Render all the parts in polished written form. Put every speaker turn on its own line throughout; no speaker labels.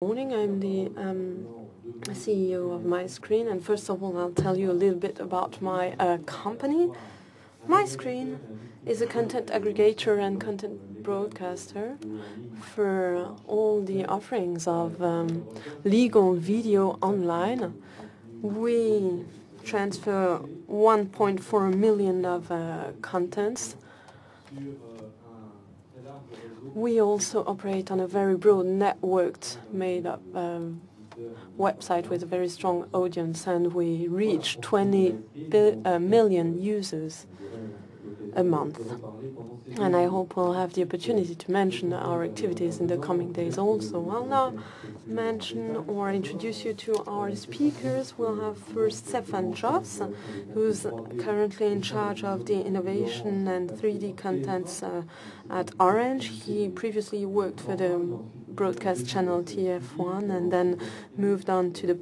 Morning, I'm the CEO of MySkreen, and first of all I'll tell you a little bit about my company. MySkreen is a content aggregator and content broadcaster for all the offerings of legal video online. We transfer 1.4 million of contents. We also operate on a very broad networked made-up website with a very strong audience, and we reach 20 million users a month. And I hope we'll have the opportunity to mention our activities in the coming days also. I'll now mention or introduce you to our speakers. We'll have first Stephan Jost, who's currently in charge of the innovation and 3D contents at Orange. He previously worked for the broadcast channel TF1 and then moved on to the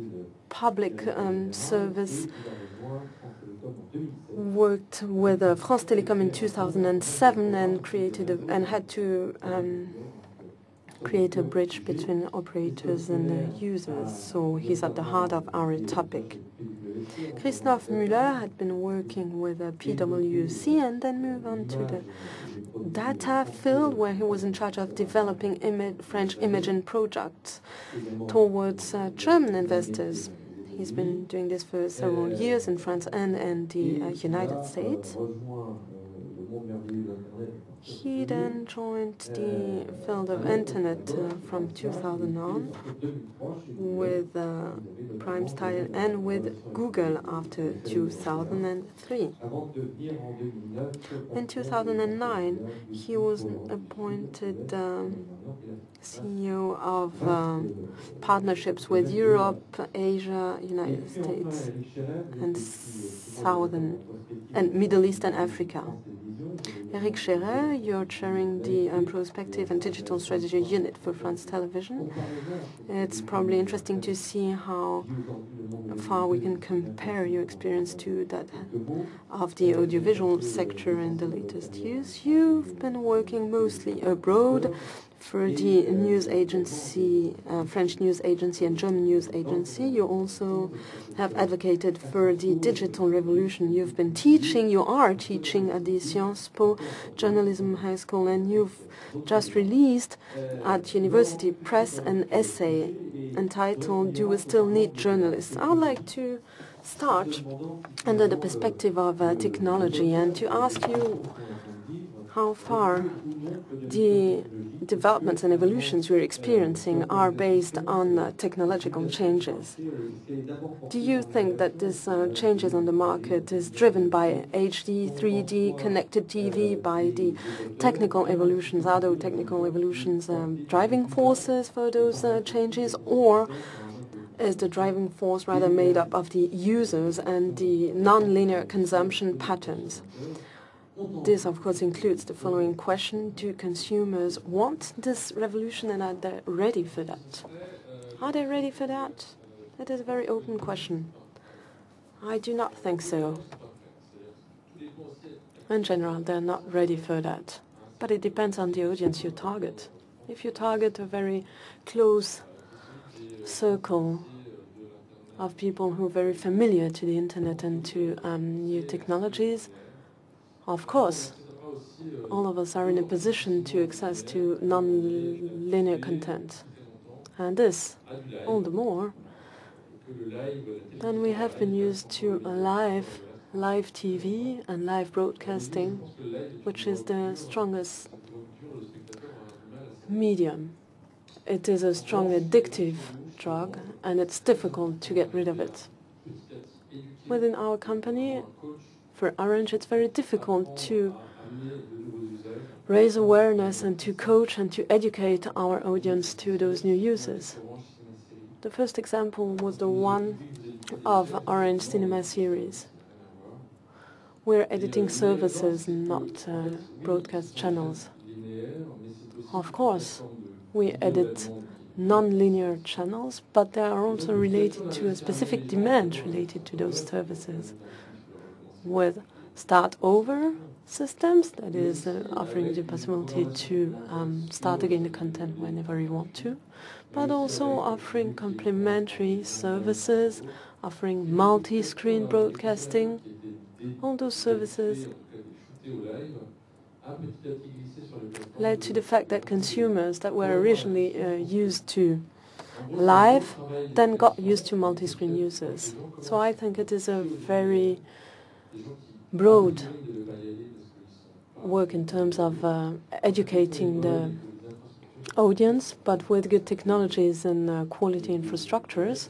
public service. Worked with France Télévisions in 2007 and had to create a bridge between operators and users. So he's at the heart of our topic. Christophe Muller had been working with PwC and then moved on to the data field, where he was in charge of developing French imaging projects towards German investors. He's been doing this for several years in France and in the United States. He then joined the field of internet from 2000 on with Prime Style and with Google after 2003. In 2009, he was appointed CEO of partnerships with Europe, Asia, United States, and Middle East and Africa. Scherer, you're chairing the Prospective and Digital Strategy Unit for France Television. It's probably interesting to see how far we can compare your experience to that of the audiovisual sector in the latest years. You've been working mostly abroad for the news agency, French news agency and German news agency. You also have advocated for the digital revolution. You are teaching at the Sciences Po Journalism High School, and you've just released at University Press an essay entitled "Do We Still Need Journalists?" I would like to start under the perspective of technology and to ask you how far the developments and evolutions we're experiencing are based on technological changes. Do you think that this changes on the market is driven by HD, 3D, connected TV, by the technical evolutions? Are those technical evolutions driving forces for those changes, or is the driving force rather made up of the users and the non-linear consumption patterns? This, of course, includes the following question: do consumers want this revolution, and are they ready for that? Are they ready for that? That is a very open question. I do not think so. In general, they're not ready for that. But it depends on the audience you target. If you target a very close circle of people who are very familiar to the internet and to new technologies, of course, all of us are in a position to access to non-linear content. And this, all the more, than we have been used to live TV and live broadcasting, which is the strongest medium. It is a strong addictive drug, and it's difficult to get rid of it. Within our company, for Orange, it's very difficult to raise awareness and to coach and to educate our audience to those new users. The first example was the one of Orange Cinema series. We're editing services, not broadcast channels. Of course, we edit non-linear channels, but they are also related to a specific demand related to those services, with start over systems, that is offering the possibility to start again the content whenever you want to, but also offering complementary services, offering multi-screen broadcasting. All those services led to the fact that consumers that were originally used to live then got used to multi-screen users. So I think it is a very broad work in terms of educating the audience, but with good technologies and quality infrastructures,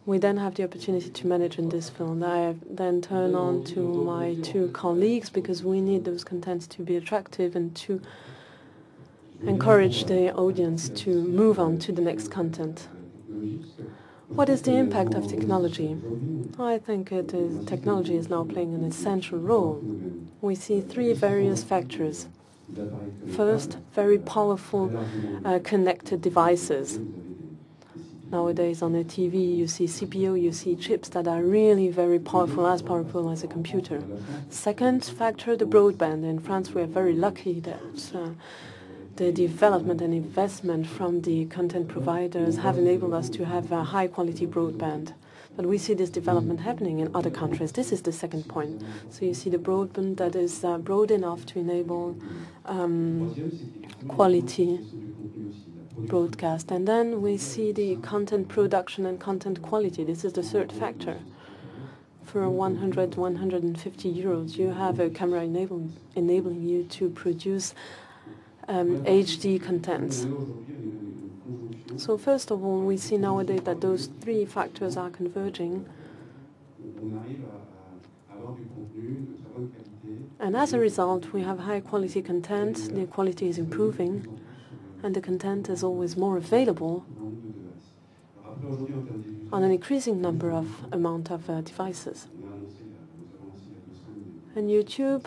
we then have the opportunity to manage in this field. I then turn on to my two colleagues because we need those contents to be attractive and to encourage the audience to move on to the next content. What is the impact of technology? I think technology is now playing an essential role. We see three various factors. First, very powerful connected devices. Nowadays on a TV you see CPU, you see chips that are really very powerful as a computer. Second factor, the broadband. In France we are very lucky that the development and investment from the content providers have enabled us to have a high-quality broadband. But we see this development happening in other countries. This is the second point. So you see the broadband that is broad enough to enable quality broadcast. And then we see the content production and content quality. This is the third factor. For 100, 150 euros, you have a camera enabling you to produce HD contents. So first of all, we see nowadays that those three factors are converging. And as a result, we have high-quality content, the quality is improving, and the content is always more available on an increasing amount of devices. And YouTube,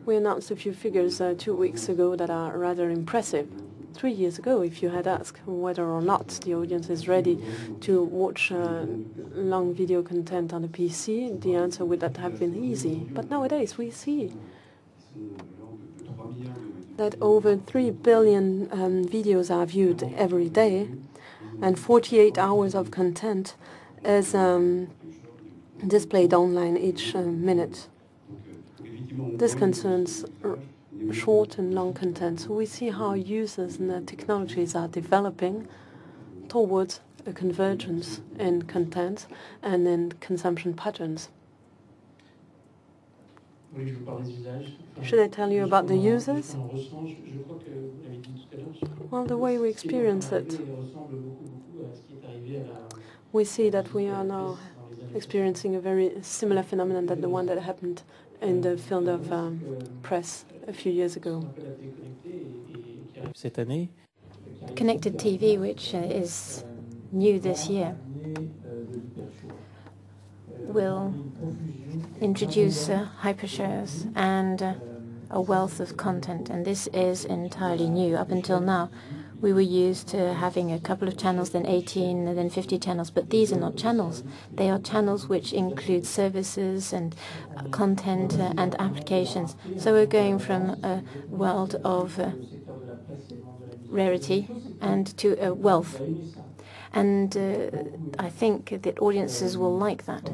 we announced a few figures 2 weeks ago that are rather impressive. 3 years ago, if you had asked whether or not the audience is ready to watch long video content on a PC, the answer would not have been easy. But nowadays we see that over 3 billion videos are viewed every day, and 48 hours of content is displayed online each minute. This concerns short and long content. So we see how users and technologies are developing towards a convergence in content and in consumption patterns. Should I tell you about the users? Well, the way we experience it, we see that we are now experiencing a very similar phenomenon than the one that happened in the field of press a few years ago.
Connected TV, which is new this year, will introduce hypershares and a wealth of content, and this is entirely new. Up until now, we were used to having a couple of channels, then 18, and then 50 channels, but these are not channels. They are channels which include services and content and applications. So we're going from a world of rarity and to a wealth. And I think that audiences will like that.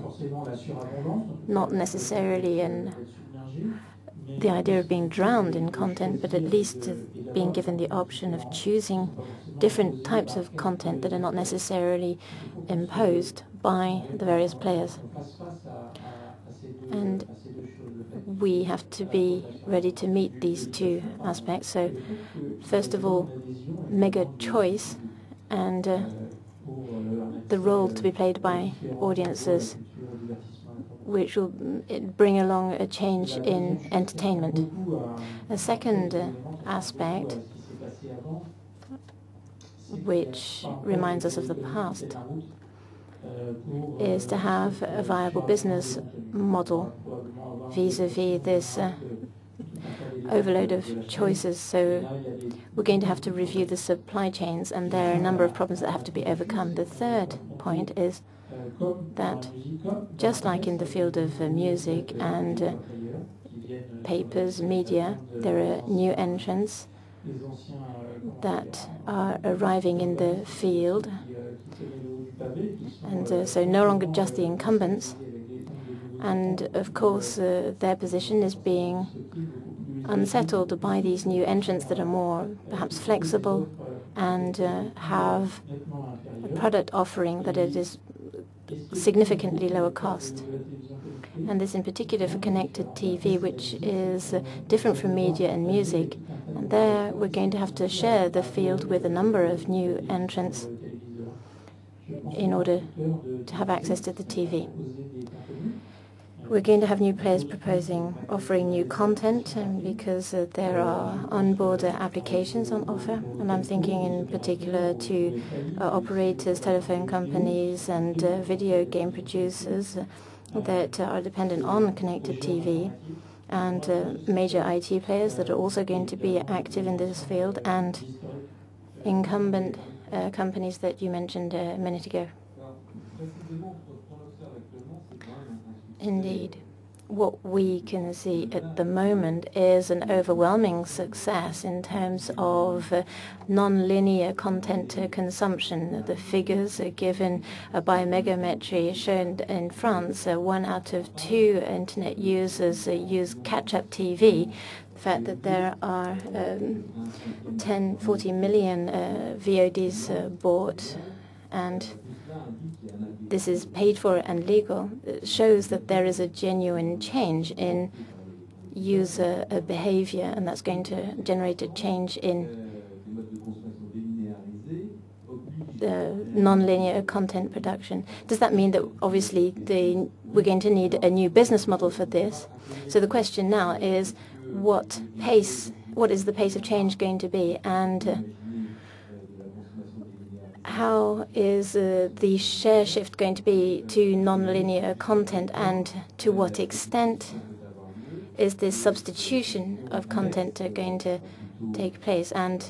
Not necessarily in the idea of being drowned in content, but at least being given the option of choosing different types of content that are not necessarily imposed by the various players. And we have to be ready to meet these two aspects. So, first of all, mega choice and the role to be played by audiences, which will bring along a change in entertainment. A second aspect, which reminds us of the past, is to have a viable business model vis-à-vis this overload of choices. So we're going to have to review the supply chains, and there are a number of problems that have to be overcome. The third point is that just like in the field of music and papers, media, there are new entrants that are arriving in the field, and so no longer just the incumbents. And of course, their position is being unsettled by these new entrants that are more perhaps flexible and have a product offering that it is significantly lower cost. And this in particular for connected TV, which is different from media and music. And there we're going to have to share the field with a number of new entrants in order to have access to the TV. We're going to have new players offering new content, because there are onboard applications on offer. And I'm thinking in particular to operators, telephone companies, and video game producers that are dependent on connected TV, and major IT players that are also going to be active in this field, and incumbent companies that you mentioned a minute ago. Indeed. What we can see at the moment is an overwhelming success in terms of non-linear content consumption. The figures are given by Megametry shown in France. 1 out of 2 internet users use catch-up TV. The fact that there are 40 million VODs bought, and this is paid for and legal, shows that there is a genuine change in user behavior, and that's going to generate a change in the non-linear content production. Does that mean that obviously we're going to need a new business model for this? So the question now is what is the pace of change going to be, and how is the share shift going to be to non-linear content, and to what extent is this substitution of content going to take place? And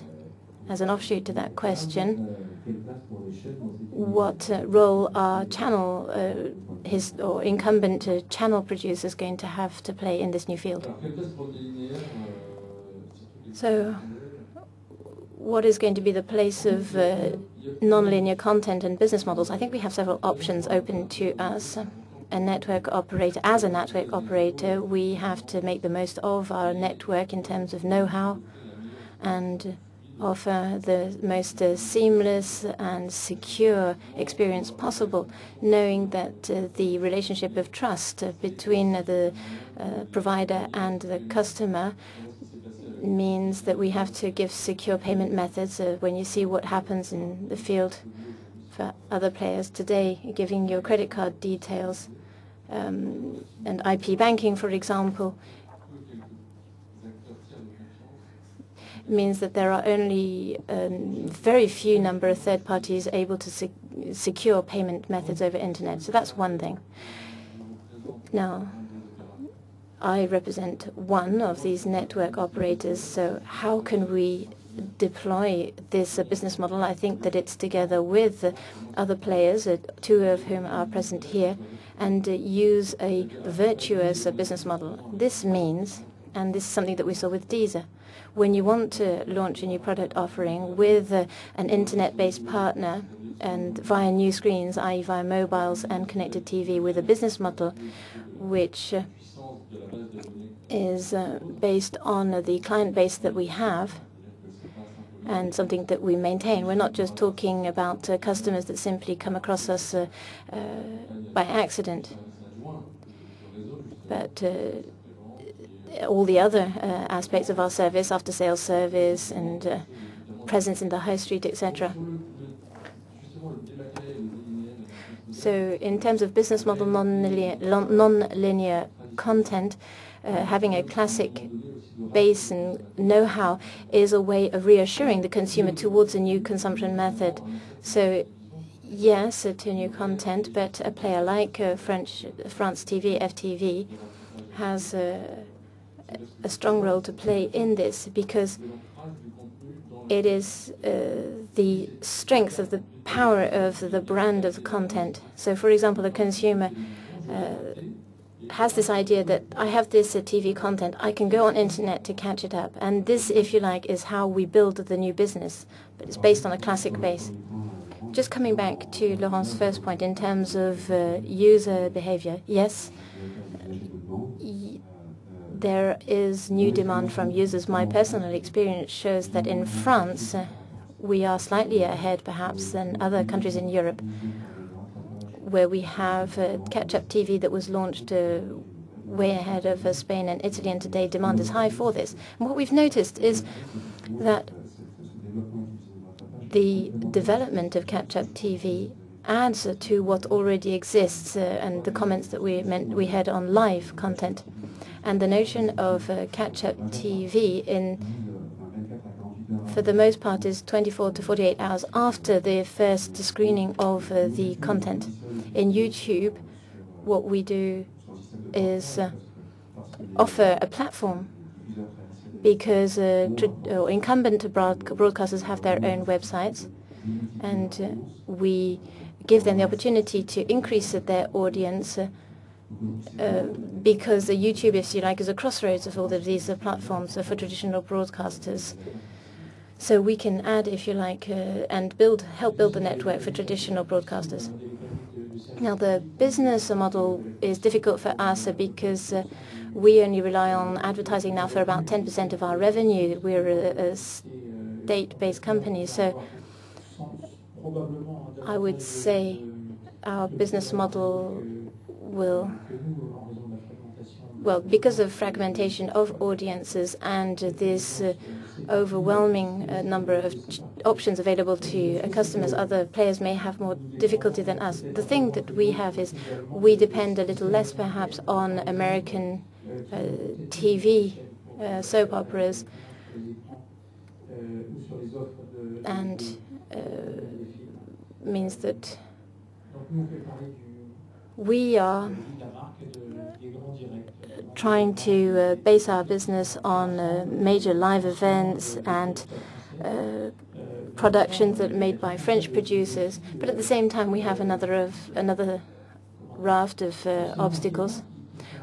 as an offshoot to that question, what role are or incumbent channel producers going to have to play in this new field? So what is going to be the place of non-linear content and business models? I think we have several options open to us. As a network operator, we have to make the most of our network in terms of know-how and offer the most seamless and secure experience possible, knowing that the relationship of trust between the provider and the customer means that we have to give secure payment methods. When you see what happens in the field for other players today, giving your credit card details and IP banking, for example, means that there are only very few number of third parties able to secure payment methods over internet. So that's one thing. Now, I represent one of these network operators, so how can we deploy this business model? I think that it's together with other players, 2 of whom are present here, and use a virtuous business model. This means, and this is something that we saw with Deezer, when you want to launch a new product offering with an internet-based partner and via new screens, i.e. via mobiles and connected TV, with a business model which is based on the client base that we have and something that we maintain. We're not just talking about customers that simply come across us by accident, but all the other aspects of our service, after-sales service and presence in the high street, etc. So in terms of business model non-linear content, having a classic base and know-how is a way of reassuring the consumer towards a new consumption method. So yes, to new content, but a player like France TV, FTV, has a strong role to play in this, because it is the strength of the power of the brand of the content. So, for example, a consumer has this idea that I have this TV content, I can go on internet to catch it up. And this, if you like, is how we build the new business, but it's based on a classic base. Just coming back to Laurent's first point in terms of user behavior, yes, there is new demand from users. My personal experience shows that in France, we are slightly ahead perhaps than other countries in Europe, where we have catch-up TV that was launched way ahead of Spain and Italy, and today demand is high for this. And what we've noticed is that the development of catch-up TV adds to what already exists, and the comments that we had on live content. And the notion of catch-up TV for the most part is 24 to 48 hours after the first screening of the content. In YouTube, what we do is offer a platform, because incumbent broadcasters have their own websites, and we give them the opportunity to increase their audience because the YouTube, if you like, is a crossroads of all of these platforms for traditional broadcasters. So we can add, if you like, and help build the network for traditional broadcasters. Now, the business model is difficult for us because we only rely on advertising now for about 10% of our revenue. We're a state-based company, so I would say our business model will, well, because of fragmentation of audiences and this overwhelming number of options available to customers, other players may have more difficulty than us. The thing that we have is we depend a little less perhaps on American TV soap operas, and means that we are trying to base our business on major live events and productions that are made by French producers, but at the same time we have another raft of obstacles,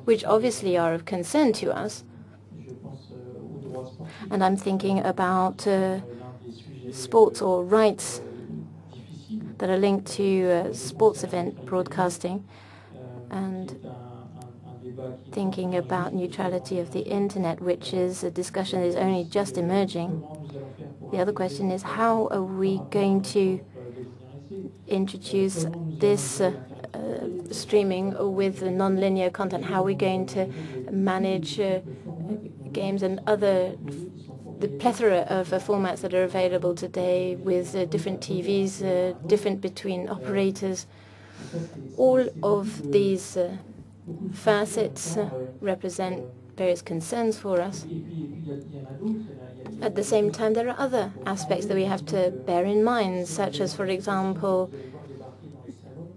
which obviously are of concern to us. And I'm thinking about sports or rights that are linked to sports event broadcasting, and thinking about neutrality of the internet, which is a discussion that is only just emerging. The other question is, how are we going to introduce this streaming with non-linear content? How are we going to manage games and the plethora of formats that are available today with different TVs, different between operators? All of these facets represent various concerns for us. At the same time, there are other aspects that we have to bear in mind, such as, for example,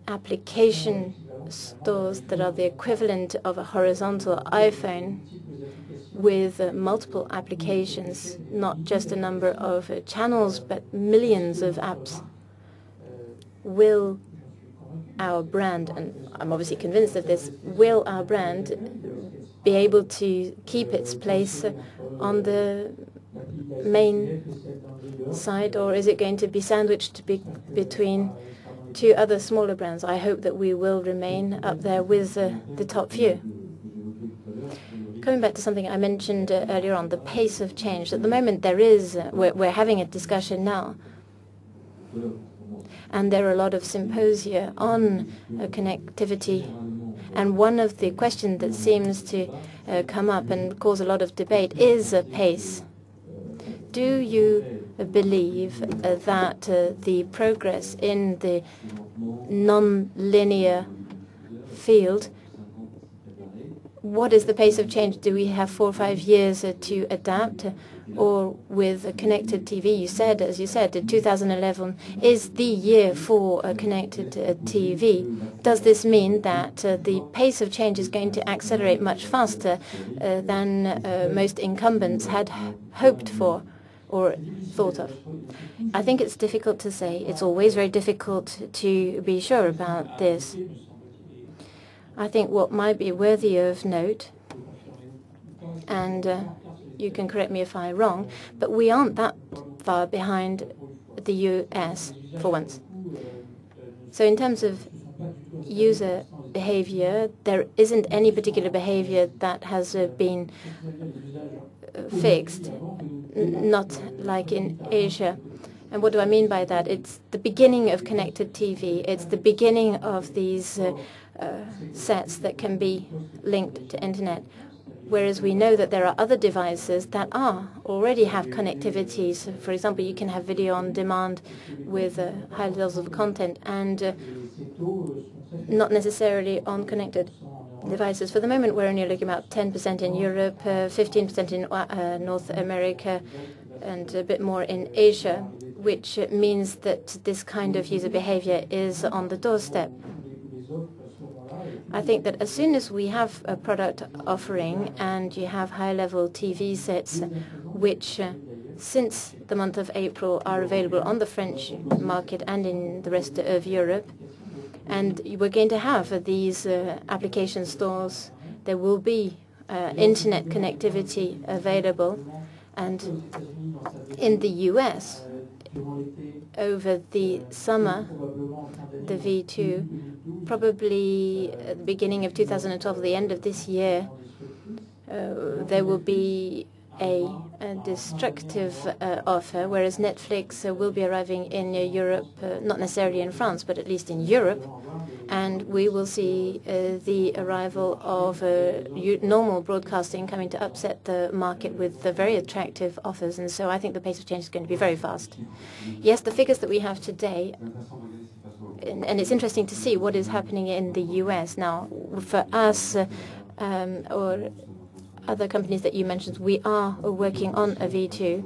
application stores that are the equivalent of a horizontal iPhone with multiple applications, not just a number of channels, but millions of apps. Will our brand, and I'm obviously convinced of this, will our brand be able to keep its place on the main side, or is it going to be sandwiched between two other smaller brands? I hope that we will remain up there with the top few. Coming back to something I mentioned earlier on, the pace of change. At the moment, we're having a discussion now, and there are a lot of symposia on connectivity. And one of the questions that seems to come up and cause a lot of debate is pace. Do you believe that the progress in the non-linear field, what is the pace of change? Do we have 4 or 5 years to adapt? Or with connected TV, as you said, 2011 is the year for connected TV. Does this mean that the pace of change is going to accelerate much faster than most incumbents had hoped for or thought of. I think it's difficult to say. It's always very difficult to be sure about this. I think what might be worthy of note, and you can correct me if I'm wrong, but we aren't that far behind the US for once. So in terms of user behavior, there isn't any particular behavior that has been fixed, not like in Asia. And what do I mean by that? It's the beginning of connected TV. It's the beginning of these sets that can be linked to internet. Whereas we know that there are other devices that already have connectivity. So, for example, you can have video on demand with high levels of content and not necessarily on connected devices. For the moment, we're only looking about 10% in Europe, 15% in North America, and a bit more in Asia, which means that this kind of user behavior is on the doorstep. I think that as soon as we have a product offering and you have high-level TV sets, which since the month of April are available on the French market and in the rest of Europe, and we're going to have these application stores, there will be internet connectivity available. And in the US, over the summer, the V2, probably at the beginning of 2012, the end of this year, there will be a destructive offer, whereas Netflix will be arriving in Europe, not necessarily in France, but at least in Europe. And we will see the arrival of normal broadcasting coming to upset the market with very attractive offers. And so I think the pace of change is going to be very fast. Yes, the figures that we have today, and it's interesting to see what is happening in the US now. For us or other companies that you mentioned, we are working on a V2.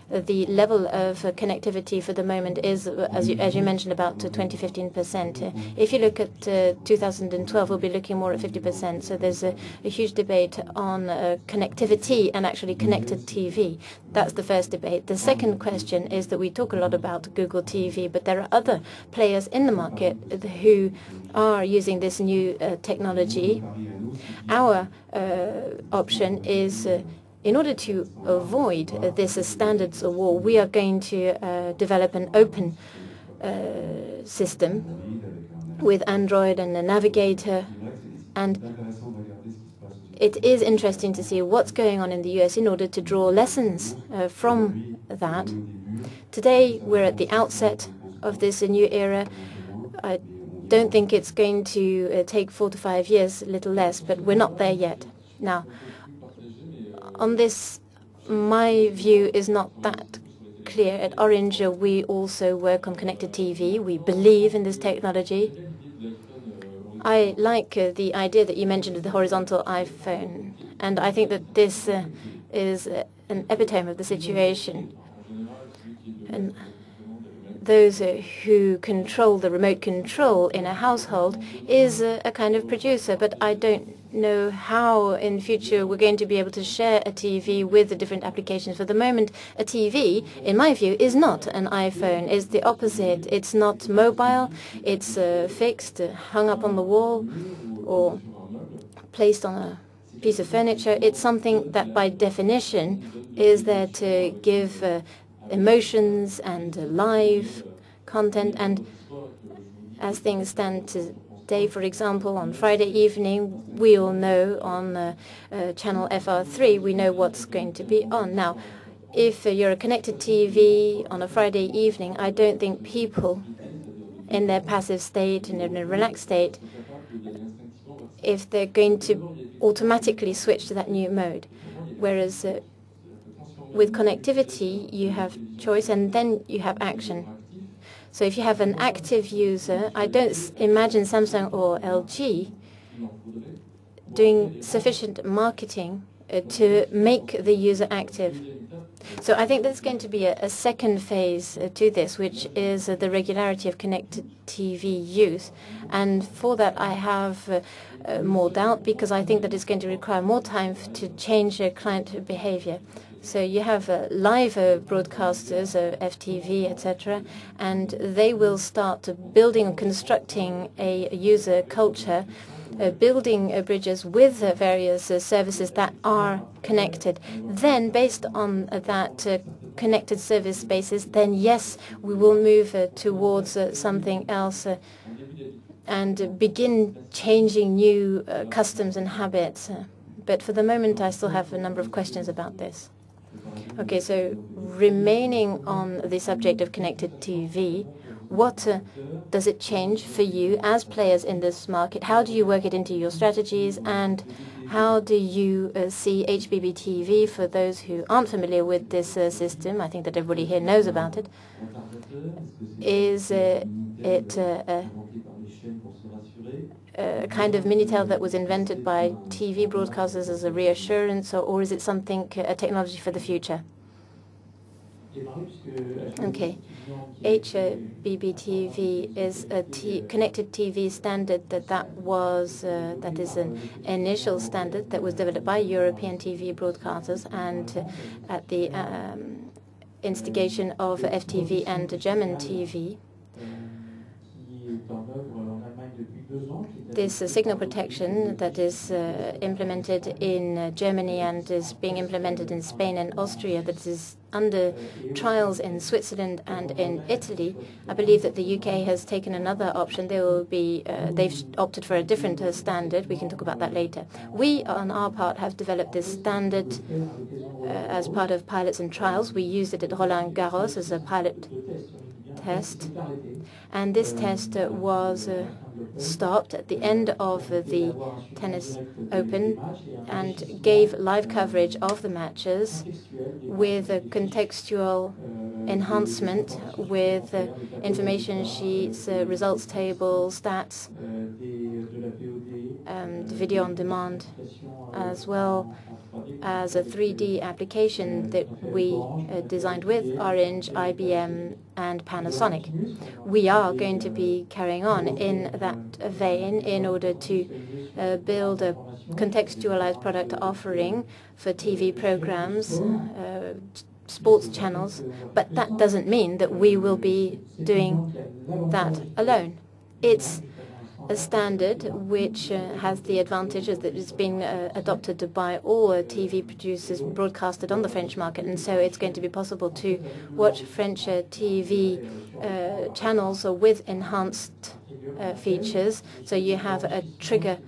The level of connectivity for the moment is, as you mentioned, about 20-15%. If you look at 2012, we'll be looking more at 50%. So there's a huge debate on connectivity and actually connected TV. That's the first debate. The second question is that we talk a lot about Google TV, but there are other players in the market who are using this new technology. Our option is in order to avoid this standards war, we are going to develop an open system with Android and a navigator. And it is interesting to see what's going on in the US in order to draw lessons from that. Today, we're at the outset of this new era. I don't think it's going to take 4 to 5 years, a little less, but we're not there yet. Now, on this, my view is not that clear. At Orange, we also work on connected TV. We believe in this technology. I like the idea that you mentioned of the horizontal iPhone, and I think that this is an epitome of the situation. And those who control the remote control in a household is a kind of producer, but I don't know how in future we're going to be able to share a TV with the different applications. For the moment, a TV, in my view, is not an iPhone. It's the opposite. It's not mobile. It's fixed, hung up on the wall, or placed on a piece of furniture. It's something that, by definition, is there to give emotions and live content. And as things stand today, for example, on Friday evening, we all know on channel FR3, we know what's going to be on. Now, if you're a connected TV on a Friday evening, I don't think people in their passive state and in a relaxed state, if they're going to automatically switch to that new mode. Whereas with connectivity, you have choice and then you have action. So if you have an active user, I don't imagine Samsung or LG doing sufficient marketing to make the user active. So I think there's going to be a second phase to this, which is the regularity of connected TV use. And for that, I have more doubt, because I think that it's going to require more time to change client behavior. So you have live broadcasters, FTV, etc., and they will start building and constructing a user culture, building bridges with various services that are connected. Then, based on that connected service basis, then yes, we will move towards something else and begin changing new customs and habits. But for the moment, I still have a number of questions about this. Okay, so remaining on the subject of connected TV, what does it change for you as players in this market? How do you work it into your strategies, and how do you see HBB TV for those who aren't familiar with this system? I think that everybody here knows about it. Is it a kind of Minitel that was invented by TV broadcasters as a reassurance, or is it something, a technology for the future? Okay. HBB-TV is a connected TV standard that is an initial standard that was developed by European TV broadcasters, and at the instigation of FTV and German TV. This signal protection that is implemented in Germany and is being implemented in Spain and Austria, that is under trials in Switzerland and in Italy. I believe that the UK has taken another option. They've opted for a different standard. We can talk about that later. We, on our part, have developed this standard as part of pilots and trials. We used it at Roland Garros as a pilot test, and this test was stopped at the end of the tennis open and gave live coverage of the matches with a contextual enhancement, with information sheets, results tables, stats, video on demand, as well as a 3D application that we designed with Orange, IBM, and Panasonic. We are going to be carrying on in that vein in order to build a contextualized product offering for TV programs, sports channels, but that doesn't mean that we will be doing that alone. It's a standard which has the advantage that it's been adopted by all TV producers broadcasted on the French market, and so it's going to be possible to watch French TV channels with enhanced features. So you have a trigger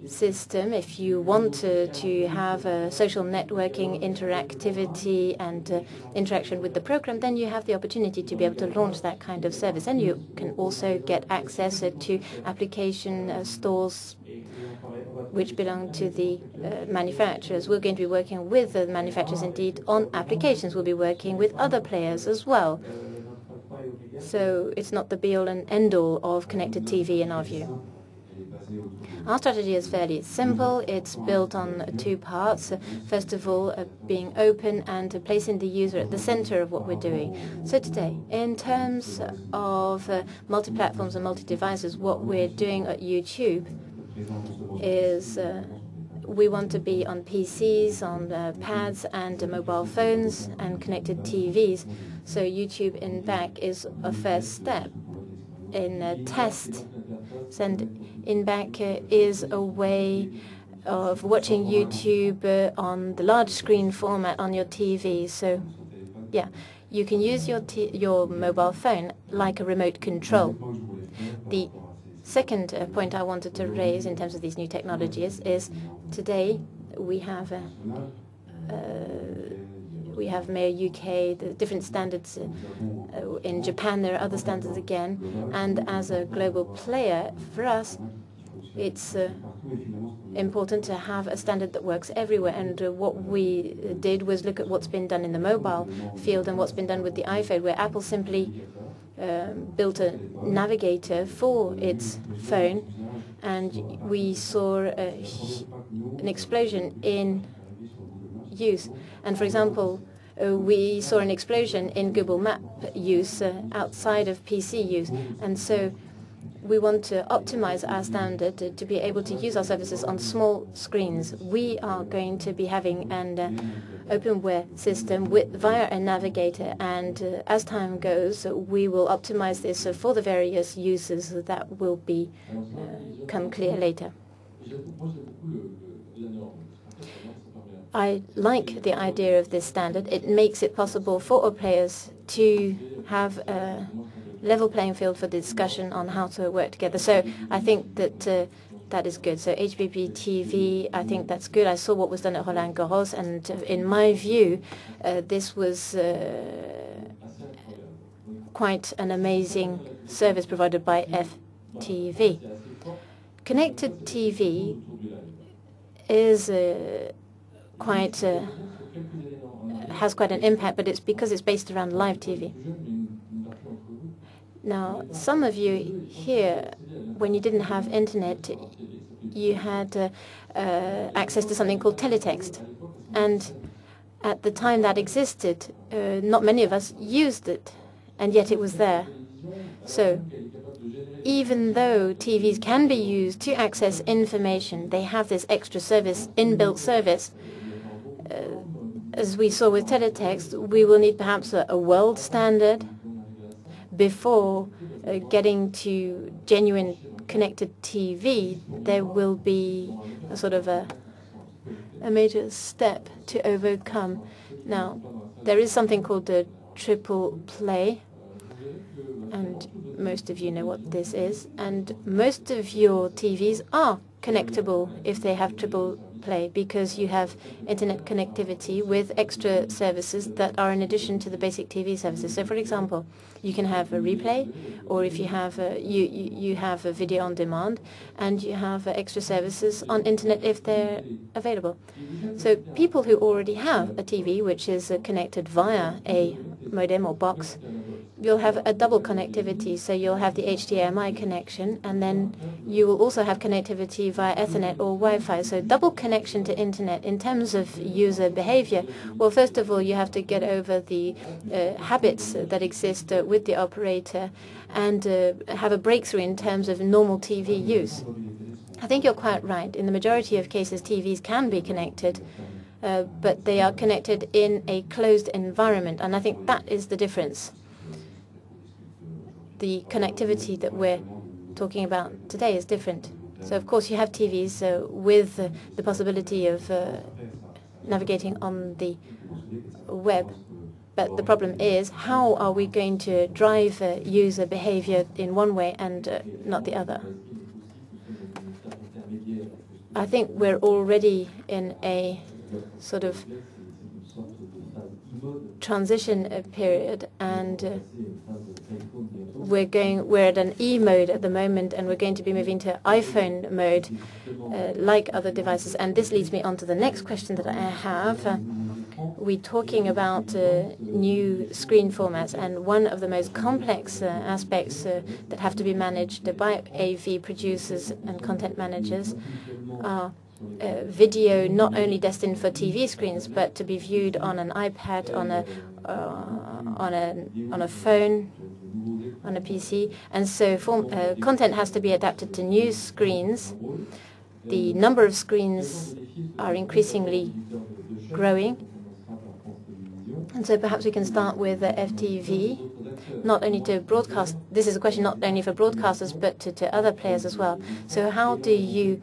system. If you want to have social networking, interactivity, and interaction with the program, then you have the opportunity to be able to launch that kind of service. And you can also get access to application stores which belong to the manufacturers. We're going to be working with the manufacturers indeed on applications. We'll be working with other players as well. So it's not the be-all and end-all of connected TV in our view. Our strategy is fairly simple. It's built on two parts. First of all, being open and placing the user at the center of what we're doing. So today, in terms of multi-platforms and multi-devices, what we're doing at YouTube is we want to be on PCs, on pads and mobile phones and connected TVs. So YouTube in back is a first step in test. And in back is a way of watching YouTube on the large screen format on your TV. So, yeah, you can use your mobile phone like a remote control. The second point I wanted to raise in terms of these new technologies is today we have Mayor UK, the different standards. In Japan, there are other standards again. And as a global player, for us, it's important to have a standard that works everywhere. And what we did was look at what's been done in the mobile field and what's been done with the iPhone, where Apple simply built a navigator for its phone. And we saw an explosion in use. And for example, we saw an explosion in Google Map use outside of PC use. And so we want to optimize our standard to be able to use our services on small screens. We are going to be having an openware system via a navigator, and as time goes, we will optimize this for the various uses that will become clear later. I like the idea of this standard. It makes it possible for all players to have a level playing field for discussion on how to work together. So I think that that is good. So HBB TV, I think that's good. I saw what was done at Roland Garros, and in my view, this was quite an amazing service provided by FTV. Connected TV is has quite an impact, but it's because it's based around live TV. Now, some of you here, when you didn't have internet, you had access to something called teletext. And at the time that existed, not many of us used it, and yet it was there. So even though TVs can be used to access information, they have this extra service, inbuilt service. As we saw with teletext, we will need perhaps a world standard before getting to genuine connected TV. There will be a sort of a major step to overcome. Now, there is something called the triple play, and most of you know what this is. And most of your TVs are connectable if they have triple play, because you have internet connectivity with extra services that are in addition to the basic TV services. So, for example, you can have a replay, or if you have you have a video on demand, and you have extra services on internet if they're available. So people who already have a TV which is connected via a modem or box, you'll have a double connectivity. So you'll have the HDMI connection, and then you will also have connectivity via Ethernet or Wi-Fi. So double connection to internet. In terms of user behavior, well, first of all, you have to get over the habits that exist with the operator, and have a breakthrough in terms of normal TV use. I think you're quite right. In the majority of cases, TVs can be connected, but they are connected in a closed environment, and I think that is the difference. The connectivity that we're talking about today is different. So, of course, you have TVs with the possibility of navigating on the web. But the problem is, how are we going to drive user behavior in one way and not the other? I think we're already in a sort of transition period, and we're at an E mode at the moment, and we're going to be moving to iPhone mode, like other devices. And this leads me on to the next question that I have. We're talking about new screen formats, and one of the most complex aspects that have to be managed by AV producers and content managers are video not only destined for TV screens, but to be viewed on an iPad, on a phone, on a PC. And so content has to be adapted to new screens. The number of screens are increasingly growing. And so perhaps we can start with FTV, not only to broadcast. This is a question not only for broadcasters, but to other players as well. So how do you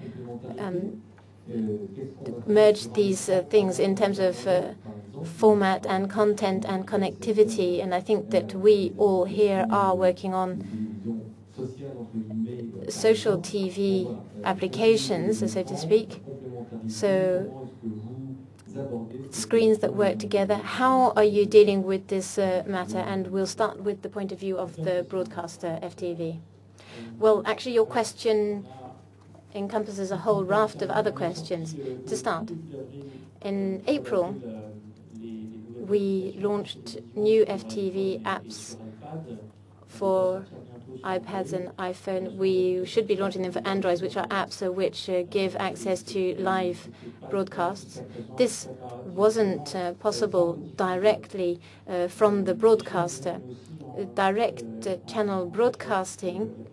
merge these things in terms of format and content and connectivity? And I think that we all here are working on social TV applications, so to speak. So screens that work together. How are you dealing with this matter? And we'll start with the point of view of the broadcaster, FTV. Well, actually, your question encompasses a whole raft of other questions. To start, in April, we launched new FTV apps for iPads and iPhone, we should be launching them for Androids, which are apps which give access to live broadcasts. This wasn't possible directly from the broadcaster. Direct channel broadcasting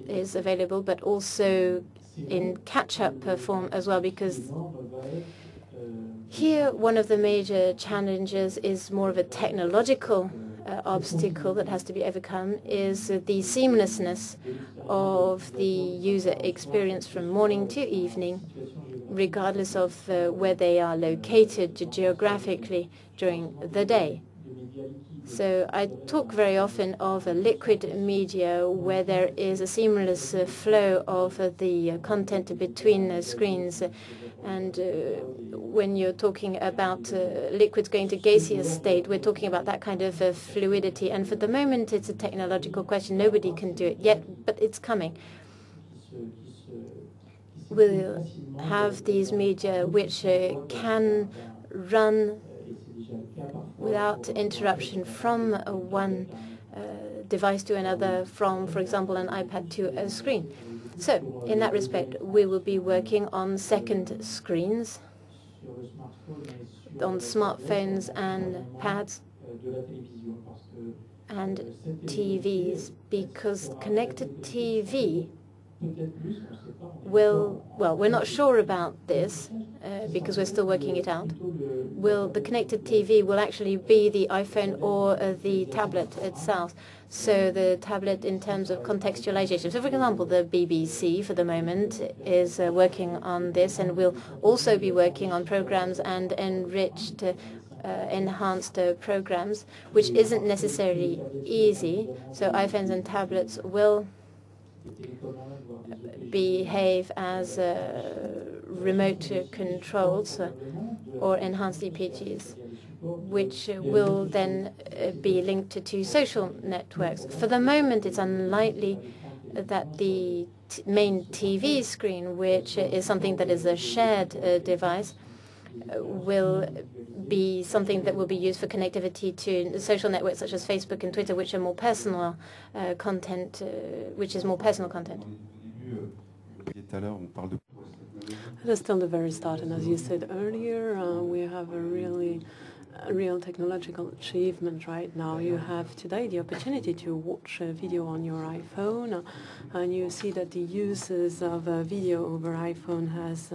is available, but also in catch-up form as well, because here one of the major challenges is more of a technological obstacle that has to be overcome, is the seamlessness of the user experience from morning to evening, regardless of where they are located geographically during the day. So I talk very often of a liquid media where there is a seamless flow of the content between screens. And when you're talking about liquids going to gaseous state, we're talking about that kind of fluidity. And for the moment, it's a technological question. Nobody can do it yet, but it's coming. We'll have these media which can run without interruption from one device to another, from, for example, an iPad to a screen. So, in that respect, we will be working on second screens, on smartphones and pads and TVs, because connected TV will, well, we're not sure about this because we're still working it out. The connected TV will actually be the iPhone or the tablet itself. So the tablet in terms of contextualization. So, for example, the BBC for the moment is working on this, and will also be working on programs and enriched enhanced programs, which isn't necessarily easy. So iPhones and tablets will behave as remote controls or enhanced EPGs, which will then be linked to social networks. For the moment, it's unlikely that the main TV screen, which is something that is a shared device, will be something that will be used for connectivity to social networks such as Facebook and Twitter, which are more personal content, which is more personal content.
It is still the very start, and as you said earlier, we have a real technological achievement right now. You have today the opportunity to watch a video on your iPhone, and you see that the uses of video over iPhone has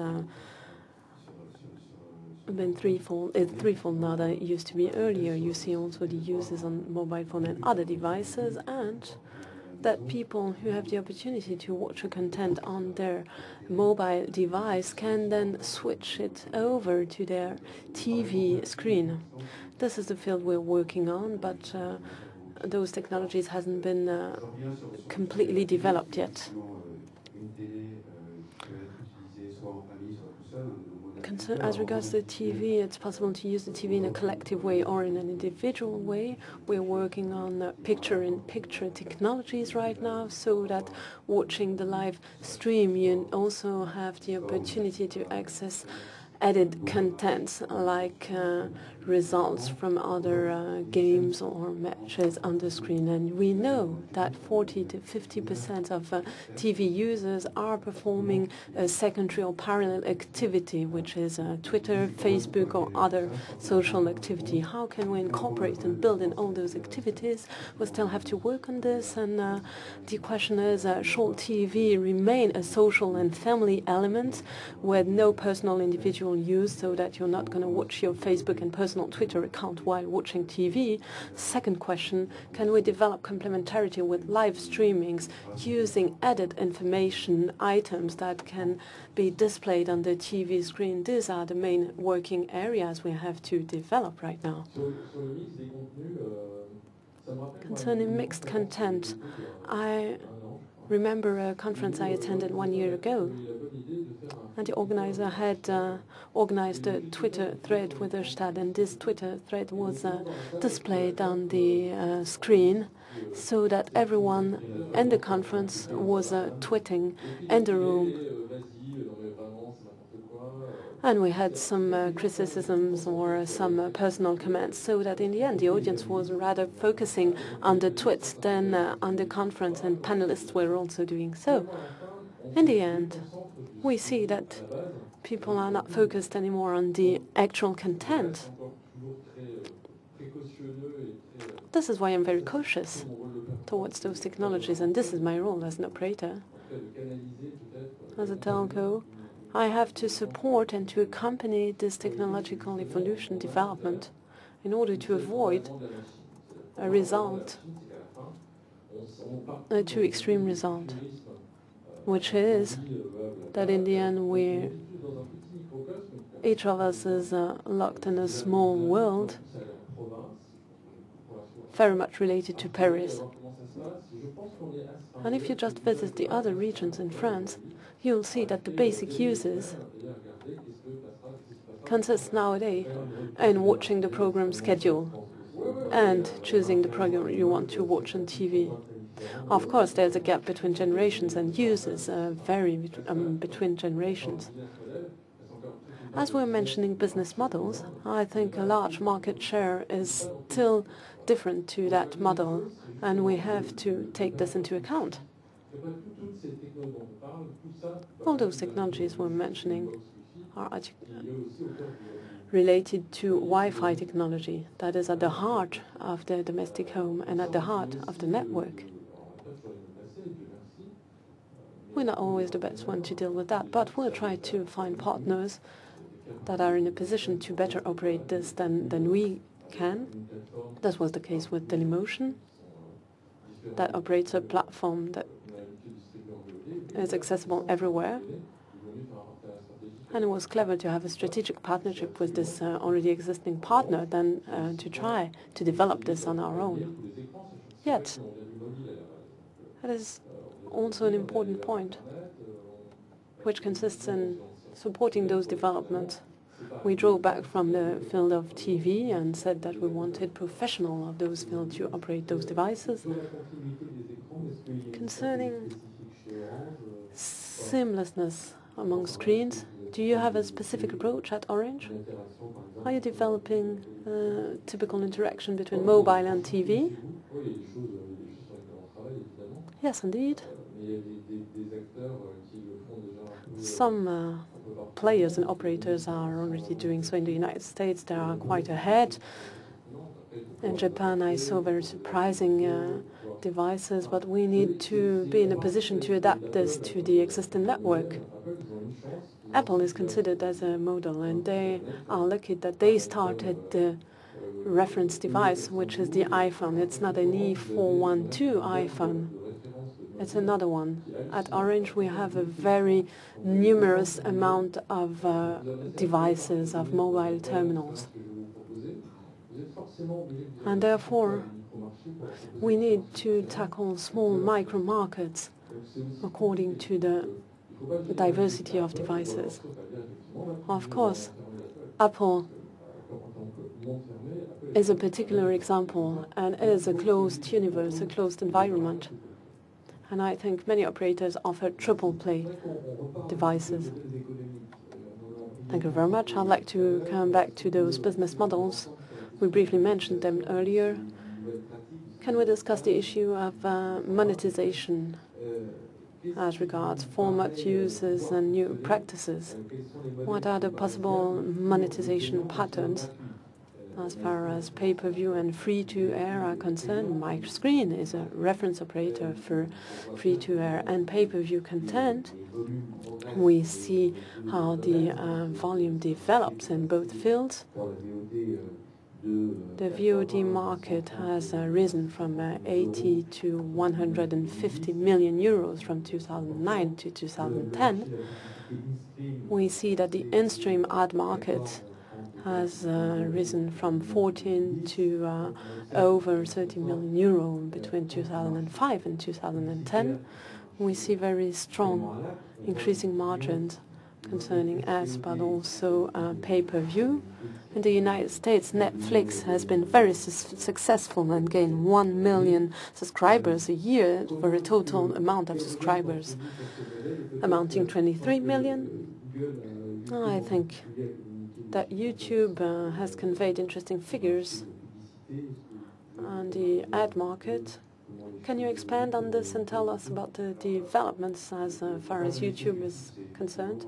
been threefold now than it used to be earlier. You see also the uses on mobile phone and other devices, and that people who have the opportunity to watch a content on their mobile device can then switch it over to their TV screen. This is the field we're working on, but those technologies hasn't been completely developed yet. As regards to the TV, it's possible to use the TV in a collective way or in an individual way. We're working on picture-in-picture technologies right now, so that watching the live stream, you also have the opportunity to access added contents like results from other games or matches on the screen. And we know that 40 to 50% of TV users are performing a secondary or parallel activity, which is Twitter, Facebook, or other social activity. How can we incorporate and build in all those activities? We still have to work on this, and the question is, short TV remain a social and family element with no personal individual use, so that you're not going to watch your Facebook and personal Twitter account while watching TV? Second question, can we develop complementarity with live streamings using added information items that can be displayed on the TV screen? These are the main working areas we have to develop right now. Concerning mixed content, I remember a conference I attended 1 year ago, and the organizer had organized a Twitter thread with Jost, and this Twitter thread was displayed on the screen, so that everyone in the conference was tweeting in the room. And we had some criticisms or some personal comments, so that in the end the audience was rather focusing on the tweets than on the conference, and panelists were also doing so. In the end, we see that people are not focused anymore on the actual content. This is why I'm very cautious towards those technologies, and this is my role as an operator. As a telco, I have to support and to accompany this technological evolution development in order to avoid a result, a too extreme result, which is that in the end each of us is locked in a small world very much related to Paris. And if you just visit the other regions in France, you'll see that the basic uses consist nowadays in watching the program schedule and choosing the program you want to watch on TV. Of course, there's a gap between generations, and uses vary between generations. As we're mentioning business models, I think a large market share is still different to that model, and we have to take this into account. All those technologies we're mentioning are related to Wi-Fi technology that is at the heart of the domestic home and at the heart of the network. We're not always the best one to deal with that, but we'll try to find partners that are in a position to better operate this than we can. This was the case with Dailymotion, that operates a platform that is accessible everywhere. And it was clever to have a strategic partnership with this already existing partner than to try to develop this on our own. Yet, it is also an important point, which consists in supporting those developments. We drew back from the field of TV and said that we wanted professionals of those fields to operate those devices. Concerning seamlessness among screens, do you have a specific approach at Orange? Are you developing typical interaction between mobile and TV? Yes, indeed. Some players and operators are already doing so in the United States. They are quite ahead. In Japan, I saw very surprising devices, but we need to be in a position to adapt this to the existing network. Apple is considered as a model, and they are lucky that they started the reference device, which is the iPhone. It's not an E412 iPhone. It's another one. At Orange, we have a very numerous amount of devices, of mobile terminals. And therefore, we need to tackle small micro markets according to the diversity of devices. Of course, Apple is a particular example and is a closed universe, a closed environment. And I think many operators offer triple play devices. Thank you very much. I'd like to come back to those business models. We briefly mentioned them earlier. Can we discuss the issue of monetization as regards format uses and new practices? What are the possible monetization patterns? As far as pay-per-view and free-to-air are concerned, MySkreen is a reference operator for free-to-air and pay-per-view content. We see how the volume develops in both fields. The VOD market has risen from 80 to 150 million euros from 2009 to 2010. We see that the in-stream ad market has risen from 14 to over 30 million euro between 2005 and 2010. We see very strong increasing margins concerning ads, but also pay-per-view. In the United States, Netflix has been very successful and gained 1 million subscribers a year for a total amount of subscribers amounting 23 million. I think that YouTube has conveyed interesting figures on the ad market. Can you expand on this and tell us about the developments as far as YouTube is concerned?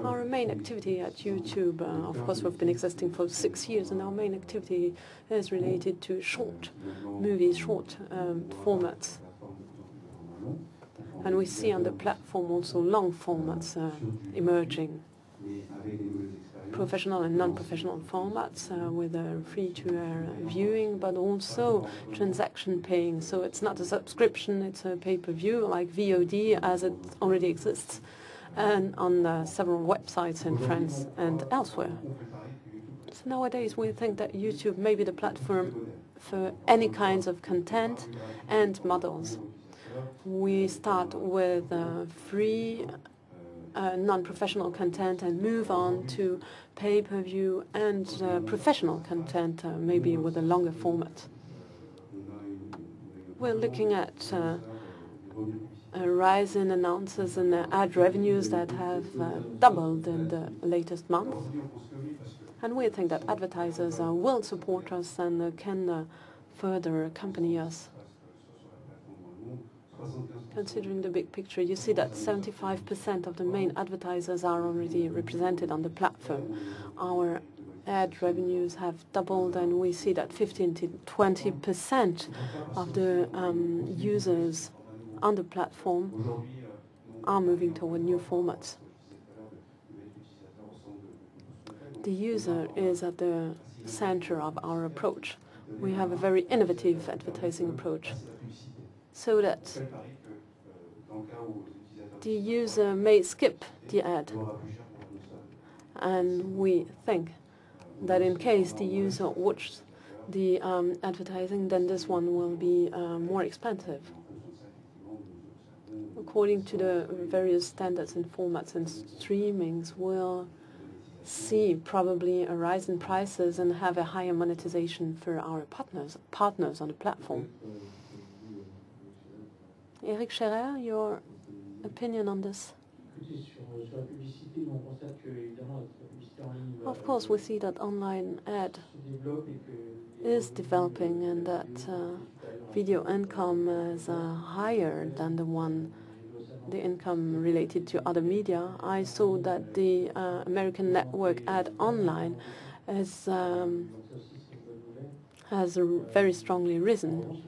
Our main activity at YouTube, of course, we've been existing for 6 years, and our main activity is related to short movies, short formats. And we see on the platform also long formats emerging, professional and non-professional formats with a free-to-air viewing, but also transaction paying. So it's not a subscription, it's a pay-per-view like VOD as it already exists, and on several websites in France and elsewhere. So nowadays we think that YouTube may be the platform for any kinds of content and models. We start with free non-professional content and move on to pay-per-view and professional content, maybe with a longer format. We're looking at a rise in announcers and ad revenues that have doubled in the latest month. And we think that advertisers will support us and can further accompany us. Considering the big picture, you see that 75% of the main advertisers are already represented on the platform. Our ad revenues have doubled, and we see that 15 to 20% of the users on the platform are moving toward new formats. The user is at the center of our approach. We have a very innovative advertising approach, so that the user may skip the ad. And we think that in case the user watches the advertising, then this one will be more expensive. According to the various standards and formats and streamings, we'll see probably a rise in prices and have a higher monetization for our partners on the platform. Eric Scherer, your opinion on this? Of course, we see that online ad is developing and that video income is higher than the income related to other media. I saw that the American network ad online has very strongly risen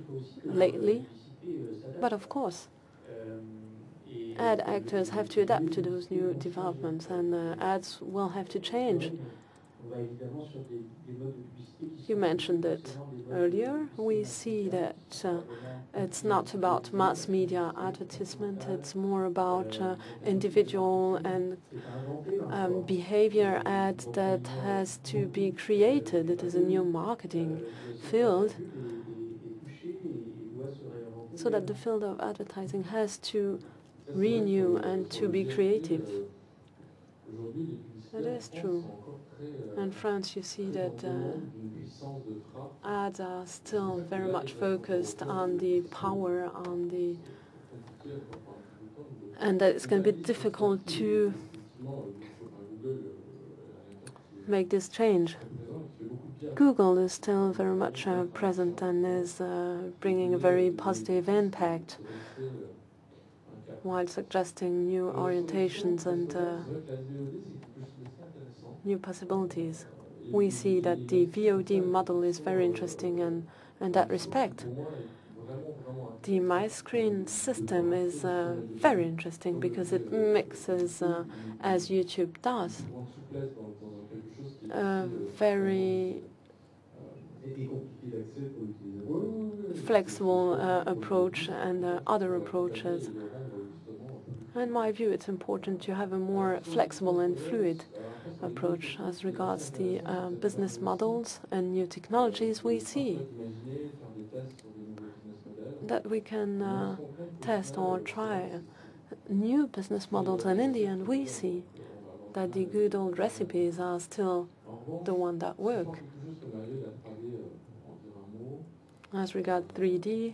lately. But of course, ad actors have to adapt to those new developments, and ads will have to change. You mentioned it earlier. We see that it's not about mass media advertisement. It's more about individual and behavior ad that has to be created. It is a new marketing field, so that the field of advertising has to renew and to be creative. That is true. In France, you see that ads are still very much focused on the power, and that it's going to be difficult to make this change. Google is still very much present and is bringing a very positive impact while suggesting new orientations and new possibilities. We see that the VOD model is very interesting in that respect. The MySkreen system is very interesting because it mixes, as YouTube does, a very flexible approach and other approaches. In my view, it's important to have a more flexible and fluid approach as regards the business models and new technologies. We see that we can test or try new business models, and in the end we see that the good old recipes are still the ones that work. As regards 3D,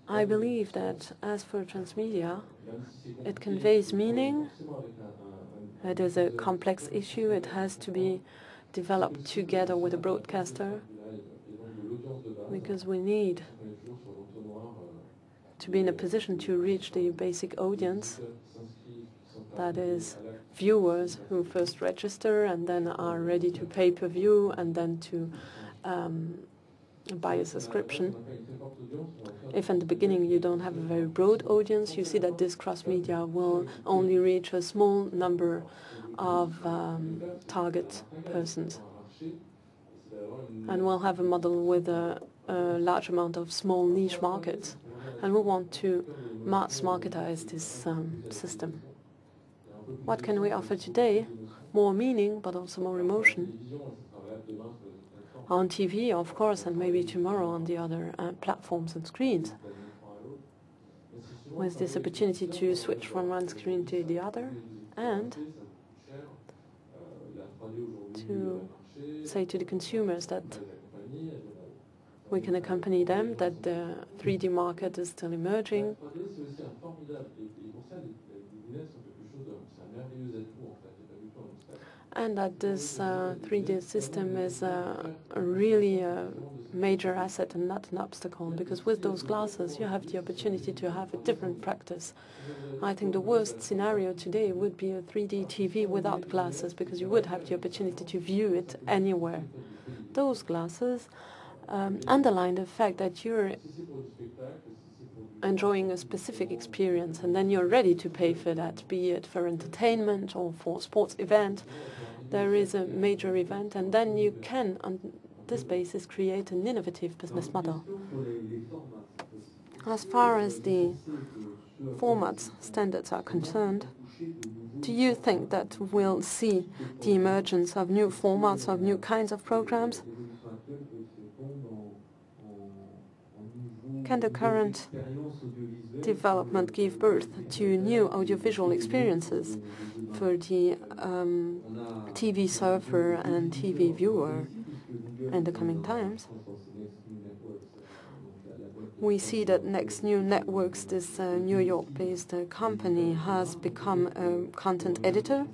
I believe that as for transmedia, it conveys meaning. It is a complex issue. It has to be developed together with a broadcaster, because we need to be in a position to reach the basic audience, that is, viewers who first register and then are ready to pay-per-view and then to buy a subscription. If in the beginning you don't have a very broad audience, you see that this cross-media will only reach a small number of target persons. And we'll have a model with a large amount of small niche markets. And we want to mass marketize this system. What can we offer today? More meaning, but also more emotion. On TV, of course, and maybe tomorrow on the other platforms and screens. With this opportunity to switch from one screen to the other, and to say to the consumers that we can accompany them, that the 3D market is still emerging. And that this 3D system is really a major asset and not an obstacle, because with those glasses you have the opportunity to have a different practice. I think the worst scenario today would be a 3D TV without glasses, because you would have the opportunity to view it anywhere. Those glasses underline the fact that you're enjoying a specific experience, and then you're ready to pay for that, be it for entertainment or for sports event. There is a major event, and then you can, on this basis, create an innovative business model. As far as the formats standards are concerned, do you think that we'll see the emergence of new formats, of new kinds of programs? Can the current development give birth to new audiovisual experiences for the TV surfer and TV viewer in the coming times? We see that Next New Networks, this New York-based company, has become a content editor.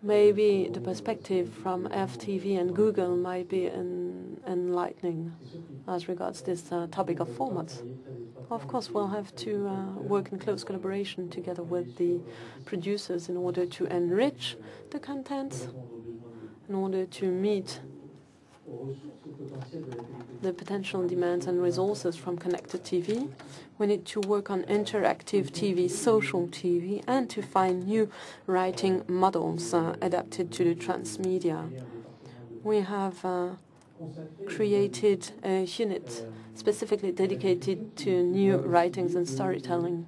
Maybe the perspective from FTV and Google might be enlightening as regards this topic of formats. Of course, we'll have to work in close collaboration together with the producers in order to enrich the contents, in order to meet the potential demands and resources from connected TV. We need to work on interactive TV, social TV, and to find new writing models adapted to the transmedia. We have created a unit specifically dedicated to new writings and storytelling.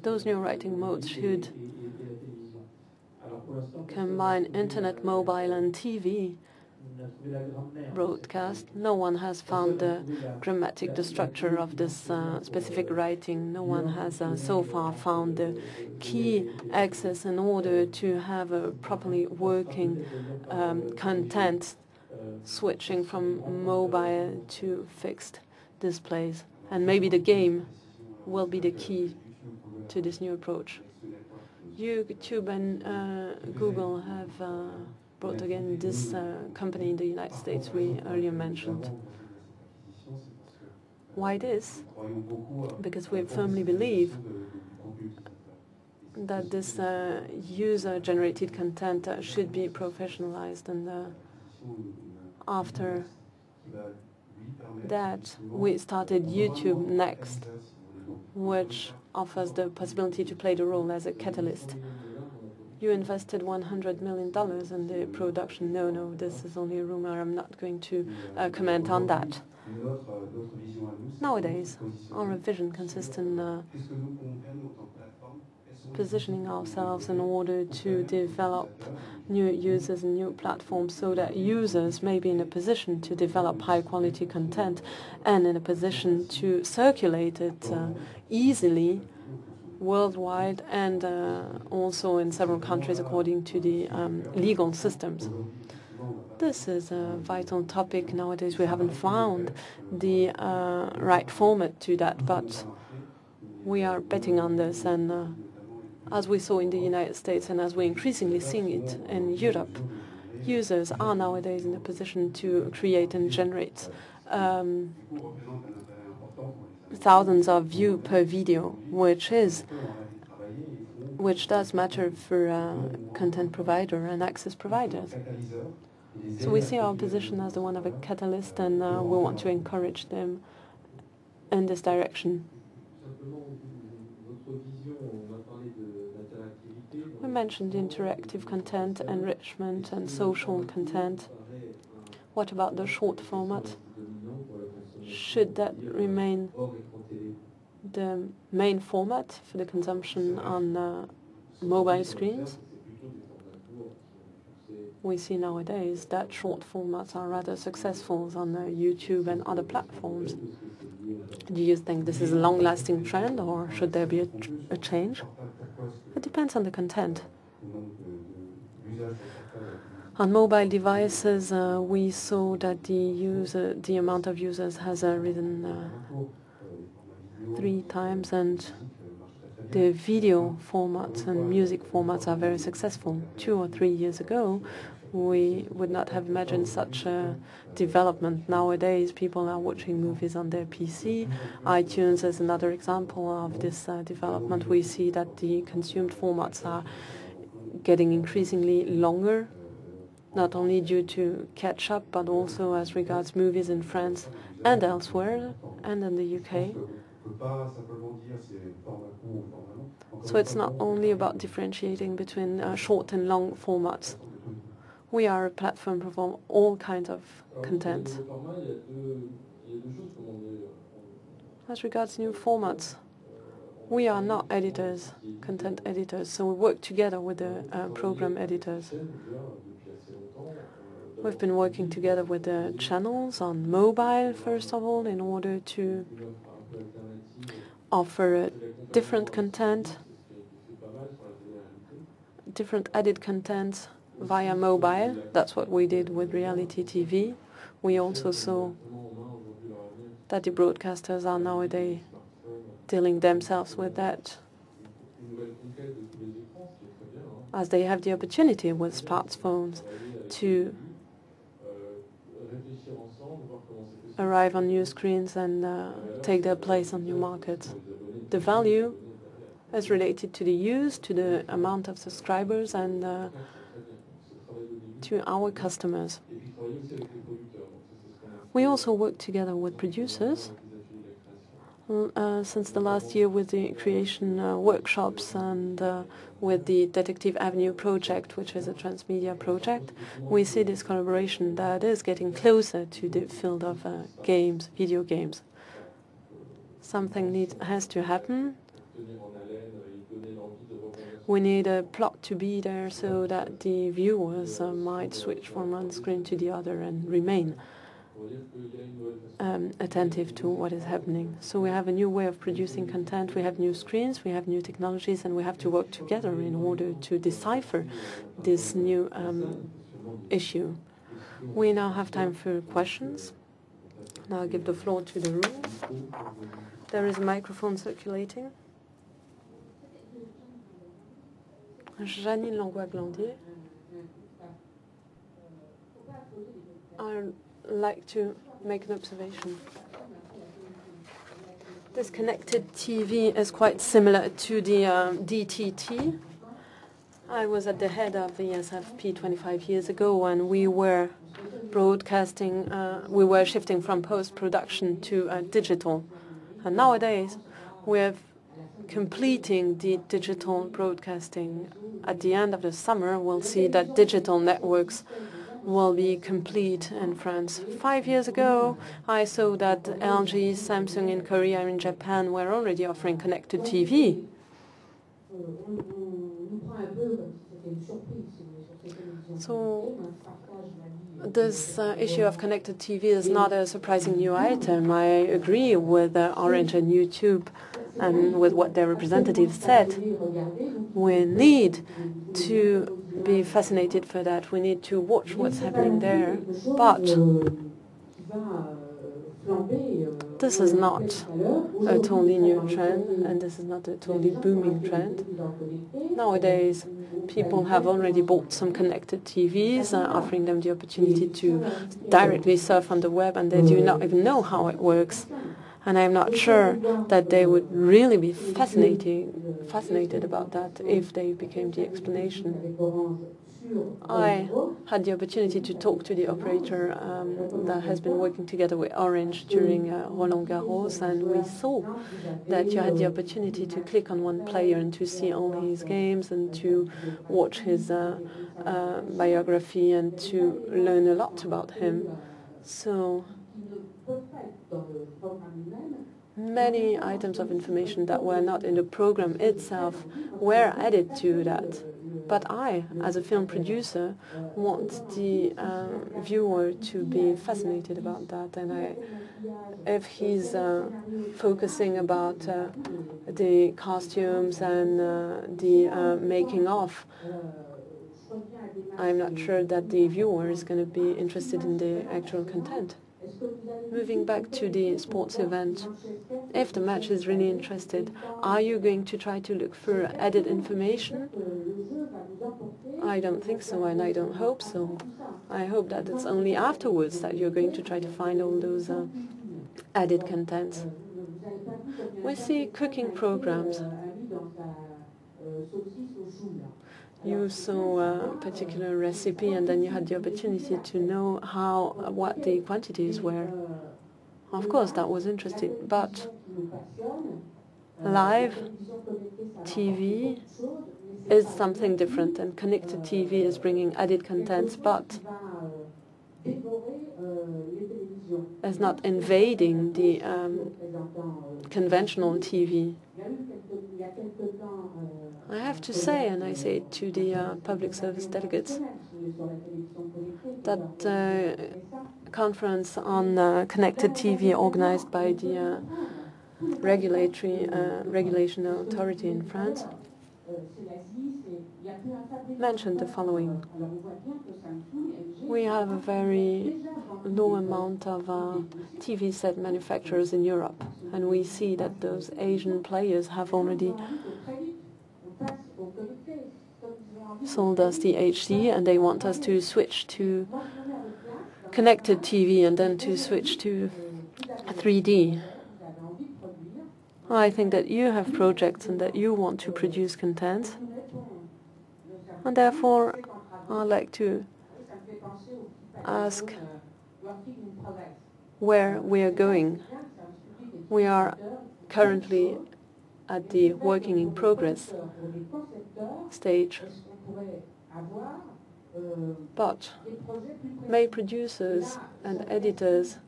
Those new writing modes should combine internet, mobile, and TV broadcast. No one has found the grammatic, the structure of this specific writing. No one has so far found the key access in order to have a properly working content switching from mobile to fixed displays. And maybe the game will be the key to this new approach. YouTube and Google have brought again this company in the United States we earlier mentioned. Why this? Because we firmly believe that this user-generated content should be professionalized, and after that we started YouTube Next, which offers the possibility to play the role as a catalyst. You invested $100 million in the production. No, this is only a rumor. I'm not going to comment on that. Nowadays, our vision consists in positioning ourselves in order to develop new users and new platforms, so that users may be in a position to develop high-quality content and in a position to circulate it easily worldwide, and also in several countries according to the legal systems. This is a vital topic nowadays. We haven't found the right format to that, but we are betting on this. And as we saw in the United States and as we're increasingly seeing it in Europe, users are nowadays in a position to create and generate thousands of views per video, which does matter for content provider and access providers. So we see our position as the one of a catalyst, and we want to encourage them in this direction. We mentioned interactive content, enrichment, and social content. What about the short format? Should that remain the main format for the consumption on mobile screens? We see nowadays that short formats are rather successful on YouTube and other platforms. Do you think this is a long-lasting trend, or should there be a change? It depends on the content. On mobile devices, we saw that the amount of users has risen 3 times, and the video formats and music formats are very successful. 2 or 3 years ago, we would not have imagined such a development. Nowadays, people are watching movies on their PC. iTunes is another example of this development. We see that the consumed formats are getting increasingly longer, not only due to catch-up, but also as regards movies in France and elsewhere, and in the UK. So it's not only about differentiating between short and long formats. We are a platform for all kinds of content. As regards new formats, we are not editors, content editors, so we work together with the program editors. We've been working together with the channels on mobile, first of all, in order to offer different content, different added content via mobile. That's what we did with reality TV. We also saw that the broadcasters are nowadays dealing themselves with that, as they have the opportunity with smartphones to arrive on new screens and take their place on new markets. The value is related to the use, to the amount of subscribers, and to our customers. We also work together with producers since the last year with the creation workshops and with the Detective Avenue project, which is a transmedia project. We see this collaboration that is getting closer to the field of games, video games. Something has to happen. We need a plot to be there so that the viewers might switch from one screen to the other and remain attentive to what is happening. So we have a new way of producing content, we have new screens, we have new technologies, and we have to work together in order to decipher this new issue. We now have time for questions. Now I'll give the floor to the room. There is a microphone circulating. Janine Langlois-Glandier. I'd like to make an observation. This connected TV is quite similar to the DTT. I was at the head of the SFP 25 years ago, and we were broadcasting, we were shifting from post-production to digital. And nowadays, we're completing the digital broadcasting. At the end of the summer, we'll see that digital networks will be complete in France. 5 years ago, I saw that LG, Samsung in Korea and in Japan were already offering connected TV. So this issue of connected TV is not a surprising new item. I agree with Orange and YouTube and with what their representatives said. We need to be fascinated for that. We need to watch what's happening there. But this is not a totally new trend, and this is not a totally booming trend. Nowadays, people have already bought some connected TVs, offering them the opportunity to directly surf on the web, and they do not even know how it works. And I'm not sure that they would really be fascinated about that if they became the explanation. I had the opportunity to talk to the operator that has been working together with Orange during Roland Garros, and we saw that you had the opportunity to click on one player and to see all his games and to watch his biography and to learn a lot about him. So many items of information that were not in the program itself were added to that. But I, as a film producer, want the viewer to be fascinated about that. And if he's focusing about the costumes and the making of, I'm not sure that the viewer is going to be interested in the actual content. Moving back to the sports event, if the match is really interested, are you going to try to look for added information? I don't think so, and I don't hope so. I hope that it's only afterwards that you're going to try to find all those added contents. We see cooking programs. You saw a particular recipe, and then you had the opportunity to know what the quantities were. Of course, that was interesting, but live TV is something different, and connected TV is bringing added contents, but is not invading the conventional TV. I have to say, and I say it to the public service delegates, that the conference on connected TV organized by the regulation authority in France mentioned the following. We have a very low amount of TV set manufacturers in Europe, and we see that those Asian players have already sold us the HD, and they want us to switch to connected TV and then to switch to 3D. I think that you have projects and that you want to produce content, and therefore I'd like to ask where we are going. We are currently at the working in progress stage, but may producers and editors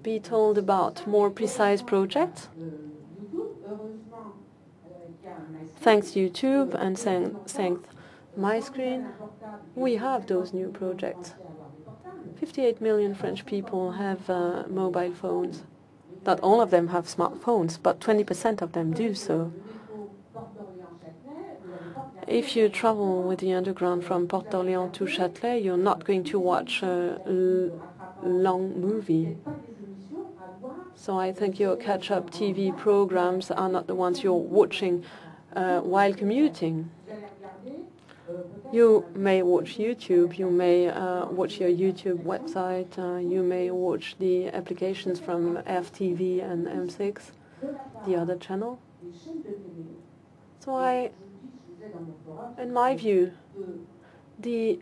be told about more precise projects? Thanks to YouTube and thanks MySkreen, we have those new projects. 58 million French people have mobile phones. Not all of them have smartphones, but 20% of them do so. If you travel with the underground from Porte d'Orléans to Châtelet, you're not going to watch a long movie. So I think your catch-up TV programs are not the ones you're watching while commuting. You may watch YouTube, you may watch your YouTube website, you may watch the applications from FTV and M6, the other channel. So in my view, the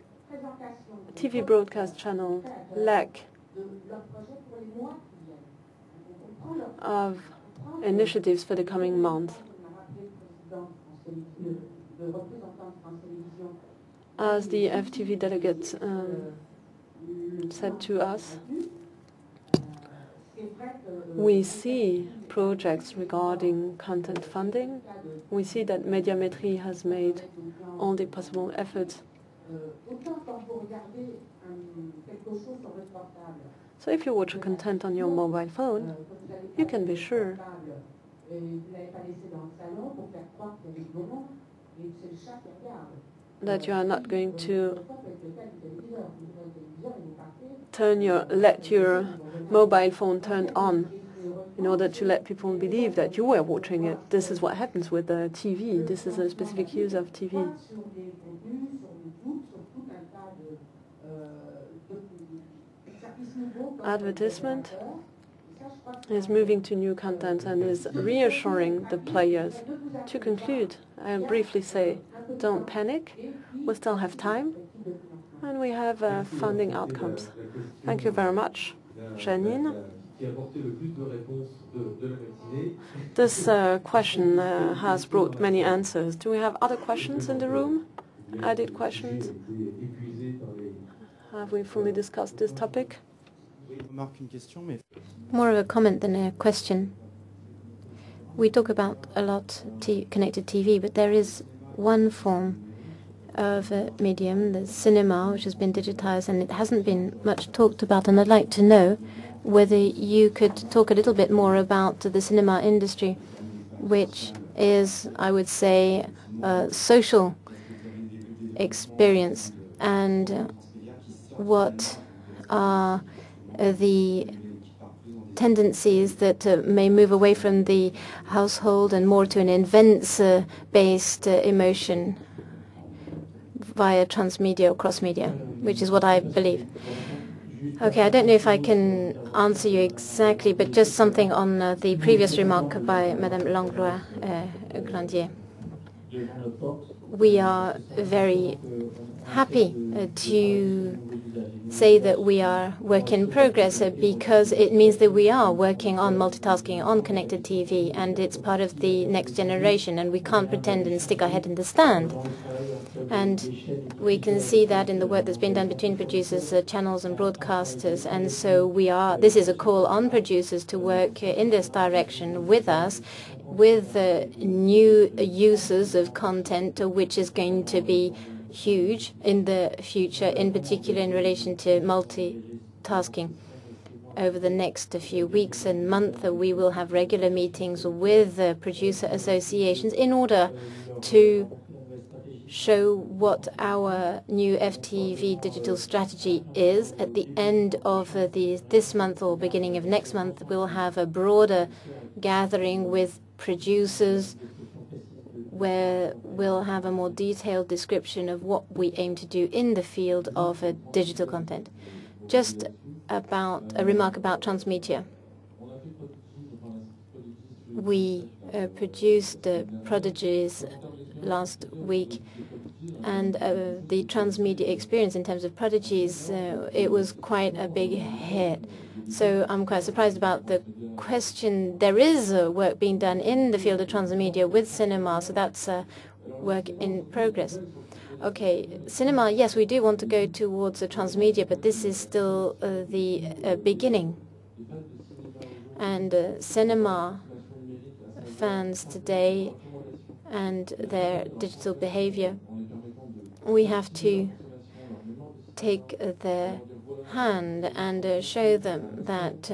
TV broadcast channels lack of initiatives for the coming month. As the FTV delegate said to us, we see projects regarding content funding. We see that Médiamétrie has made all the possible efforts. So if you watch a content on your mobile phone, you can be sure that you are not going to let your mobile phone turned on in order to let people believe that you were watching it. This is what happens with the TV. This is a specific use of TV. Advertisement is moving to new content and is reassuring the players. To conclude, I'll briefly say, don't panic. We still have time, and we have funding outcomes. Thank you very much, Janine. This question has brought many answers. Do we have other questions in the room? Added questions? Have we fully discussed this topic?
More of a comment than a question. We talk about a lot connected TV, but there is one form of medium, the cinema, which has been digitized, and it hasn't been much talked about. And I'd like to know whether you could talk a little bit more about the cinema industry, which is, I would say, a social experience, and what are the tendencies that may move away from the household and more to an events-based emotion via transmedia or cross-media, which is what I believe. Okay, I don't know if I can answer you exactly, but just something on the previous remark by Madame Langlois-Grandier. We are very happy to say that we are work in progress because it means that we are working on multitasking on connected TV, and it's part of the next generation, and we can't pretend and stick our head in the sand. And we can see that in the work that's been done between producers, channels and broadcasters, and so this is a call on producers to work in this direction with us, with new uses of content, which is going to be huge in the future, in particular in relation to multitasking. Over the next few weeks and months, we will have regular meetings with producer associations in order to show what our new FTV digital strategy is. At the end of this month or beginning of next month, we'll have a broader gathering with producers where we'll have a more detailed description of what we aim to do in the field of digital content. Just about a remark about transmedia. We produced Prodigies last week, and the transmedia experience in terms of Prodigies, it was quite a big hit. So I'm quite surprised about the question. There is work being done in the field of transmedia with cinema, so that's work in progress. Okay, cinema, yes, we do want to go towards the transmedia, but this is still the beginning. And cinema fans today and their digital behavior, we have to take their hand and show them that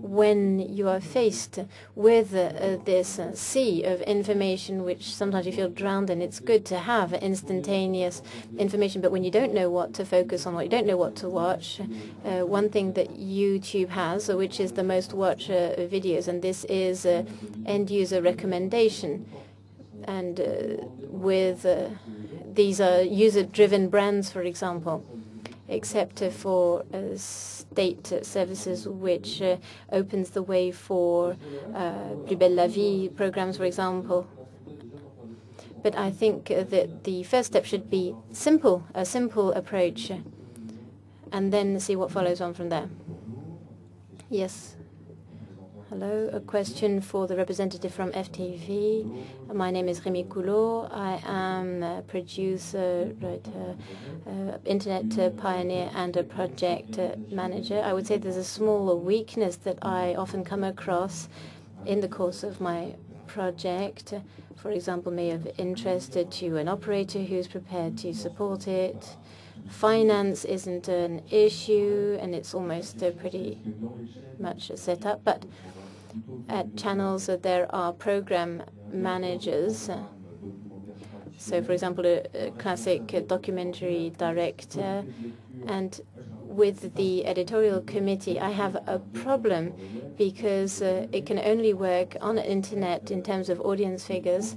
when you are faced with this sea of information, which sometimes you feel drowned in, it's good to have instantaneous information. But when you don't know what to focus on, or you don't know what to watch, one thing that YouTube has, which is the most watched videos, and this is end-user recommendation. And with these are user-driven brands, for example, except for state services, which opens the way for Plus Belle la Vie programs, for example. But I think that the first step should be simple, a simple approach, and then see what follows on from there. Yes. Hello, a question for the representative from FTV. My name is Rémi Coulot. I am a producer, writer, internet pioneer, and a project manager. I would say there's a small weakness that I often come across in the course of my project. For example, may of interest to an operator who's prepared to support it. Finance isn't an issue, and it's almost pretty much set up. But At channels, there are program managers. So, for example, a classic documentary director. And with the editorial committee, I have a problem because it can only work on the internet in terms of audience figures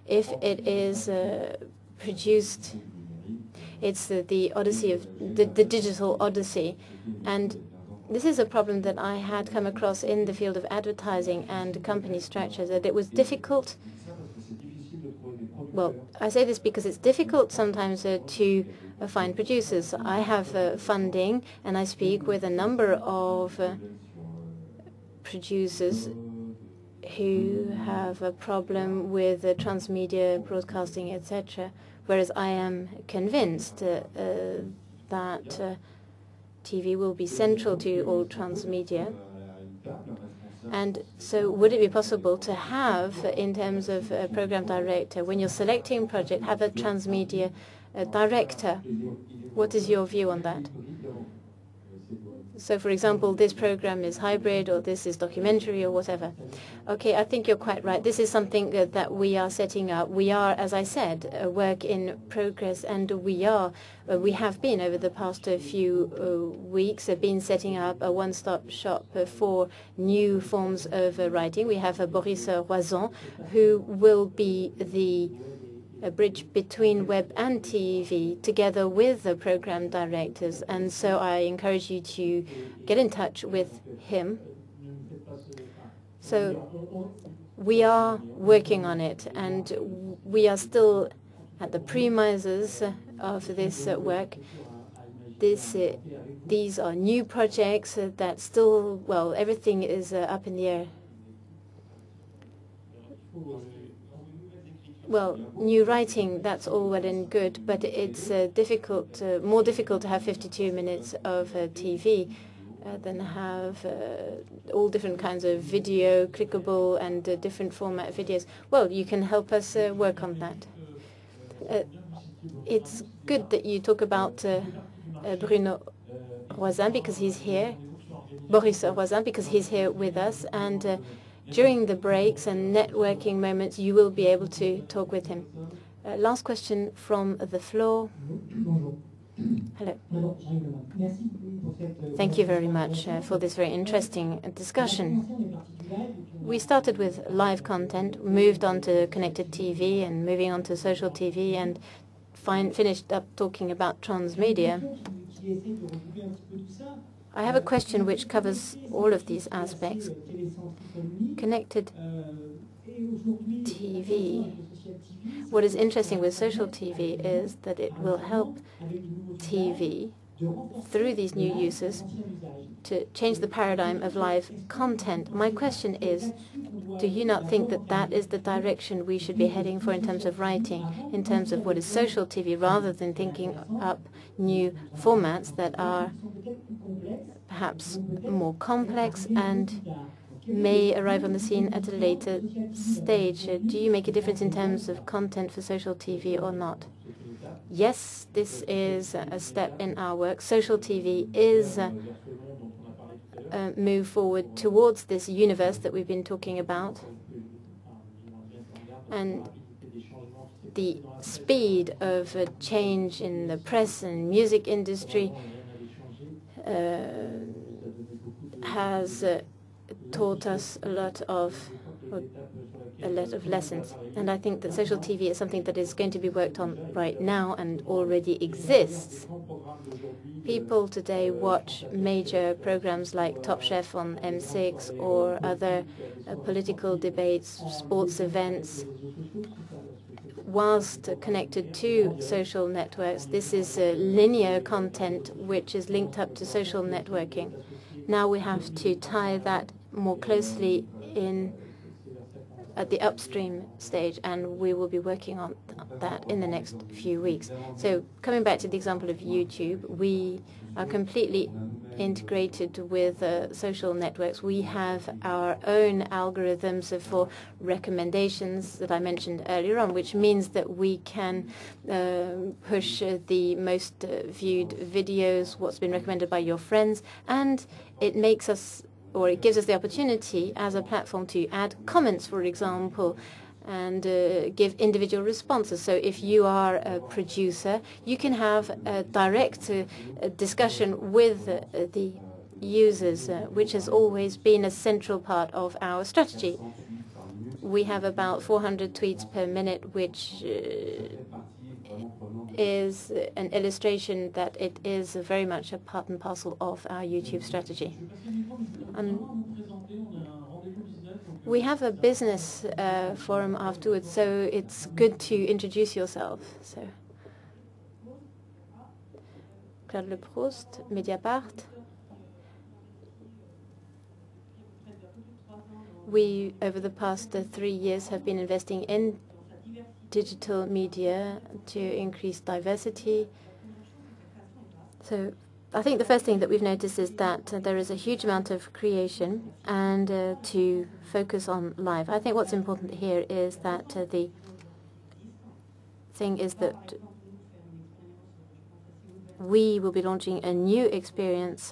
if it is produced. It's the odyssey of the digital odyssey. And this is a problem that I had come across in the field of advertising and company structure, that it was difficult. Well, I say this because it's difficult sometimes to find producers. I have funding, and I speak with a number of producers who have a problem with transmedia, broadcasting, etc., whereas I am convinced that TV will be central to all transmedia. And so would it be possible to have, in terms of a program director, when you're selecting a project, have a transmedia director? What is your view on that? So, for example, this program is hybrid, or this is documentary, or whatever. Okay, I think you're quite right. This is something that we are setting up. We are, as I said, a work in progress, and we have been, over the past few weeks, been setting up a one-stop shop for new forms of writing. We have Boris Roisan, who will be a bridge between web and TV, together with the program directors. And so I encourage you to get in touch with him. So we are working on it, and we are still at the premises of this work. These are new projects that still, well, everything is up in the air. Well, new writing, that's all well and good, but it's more difficult to have 52 minutes of TV than have all different kinds of video, clickable, and different format videos. Well, you can help us work on that. It's good that you talk about Bruno Roisan, because he's here, Boris Roisan, because he's here with us, and during the breaks and networking moments, you will be able to talk with him. Last question from the floor. Hello. Thank you very much for this very interesting discussion. We started with live content, moved on to connected TV, and moving on to social TV, and finished up talking about transmedia. I have a question which covers all of these aspects. Connected TV. What is interesting with social TV is that it will help TV, through these new uses, to change the paradigm of live content. My question is, do you not think that that is the direction we should be heading for in terms of writing, in terms of what is social TV, rather than thinking up new formats that are perhaps more complex and may arrive on the scene at a later stage? Do you make a difference in terms of content for social TV or not? Yes, this is a step in our work. Social TV is a move forward towards this universe that we've been talking about. And the speed of change in the press and music industry has taught us a lot of lessons. And I think that social TV is something that is going to be worked on right now and already exists. People today watch major programs like Top Chef on M6 or other political debates, sports events, whilst connected to social networks. This is linear content which is linked up to social networking. Now we have to tie that more closely in at the upstream stage, and we will be working on that in the next few weeks. So coming back to the example of YouTube, we are completely integrated with social networks. We have our own algorithms for recommendations that I mentioned earlier on, which means that we can push the most viewed videos, what's been recommended by your friends, and it makes us, or it gives us the opportunity as a platform to add comments, for example, and give individual responses. So if you are a producer, you can have a direct discussion with the users, which has always been a central part of our strategy. We have about 400 tweets per minute, which is an illustration that it is very much a part and parcel of our YouTube strategy. We have a business forum afterwards, so it's good to introduce yourself. So, Claude Leproust, Mediapart. We, over the past 3 years, have been investing in digital media to increase diversity. So I think the first thing that we've noticed is that there is a huge amount of creation and to focus on live. I think what's important here is that the thing is that we will be launching a new experience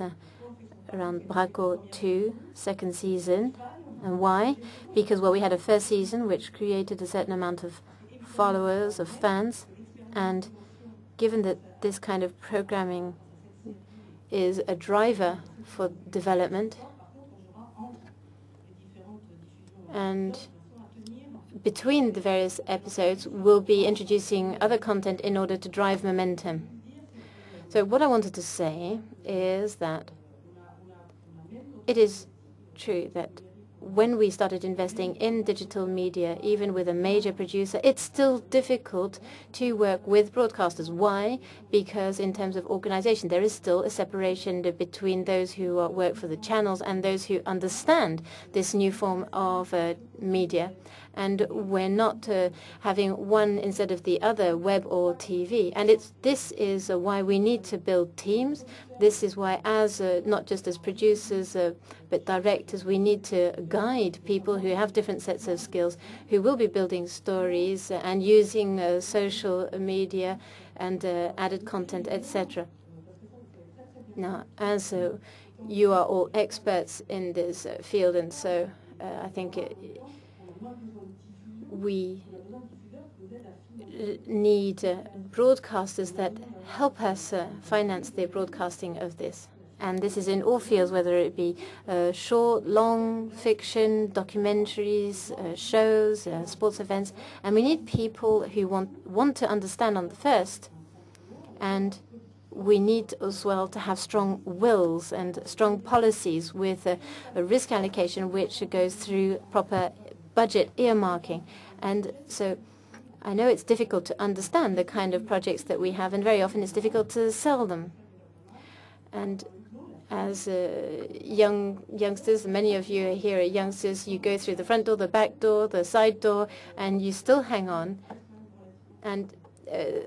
around Braco 2, second season. And why? Because, well, we had a first season which created a certain amount of followers, of fans, and given that this kind of programming is a driver for development, and between the various episodes we'll be introducing other content in order to drive momentum. So what I wanted to say is that it is true that when we started investing in digital media, even with a major producer, it's still difficult to work with broadcasters. Why? Because in terms of organization, there is still a separation between those who work for the channels and those who understand this new form of media. And we're not having one instead of the other, web or TV. And this is why we need to build teams. This is why, as not just as producers, but directors, we need to guide people who have different sets of skills, who will be building stories and using social media and added content, etc. Now, as you are all experts in this field, and so I think we need broadcasters that help us finance the broadcasting of this. And this is in all fields, whether it be short, long fiction, documentaries, shows, sports events. And we need people who want to understand on the first. And we need as well to have strong wills and strong policies with a risk allocation which goes through proper budget earmarking. And so I know it's difficult to understand the kind of projects that we have, and very often it's difficult to sell them. And as youngsters, many of you here are youngsters, you go through the front door, the back door, the side door, and you still hang on. And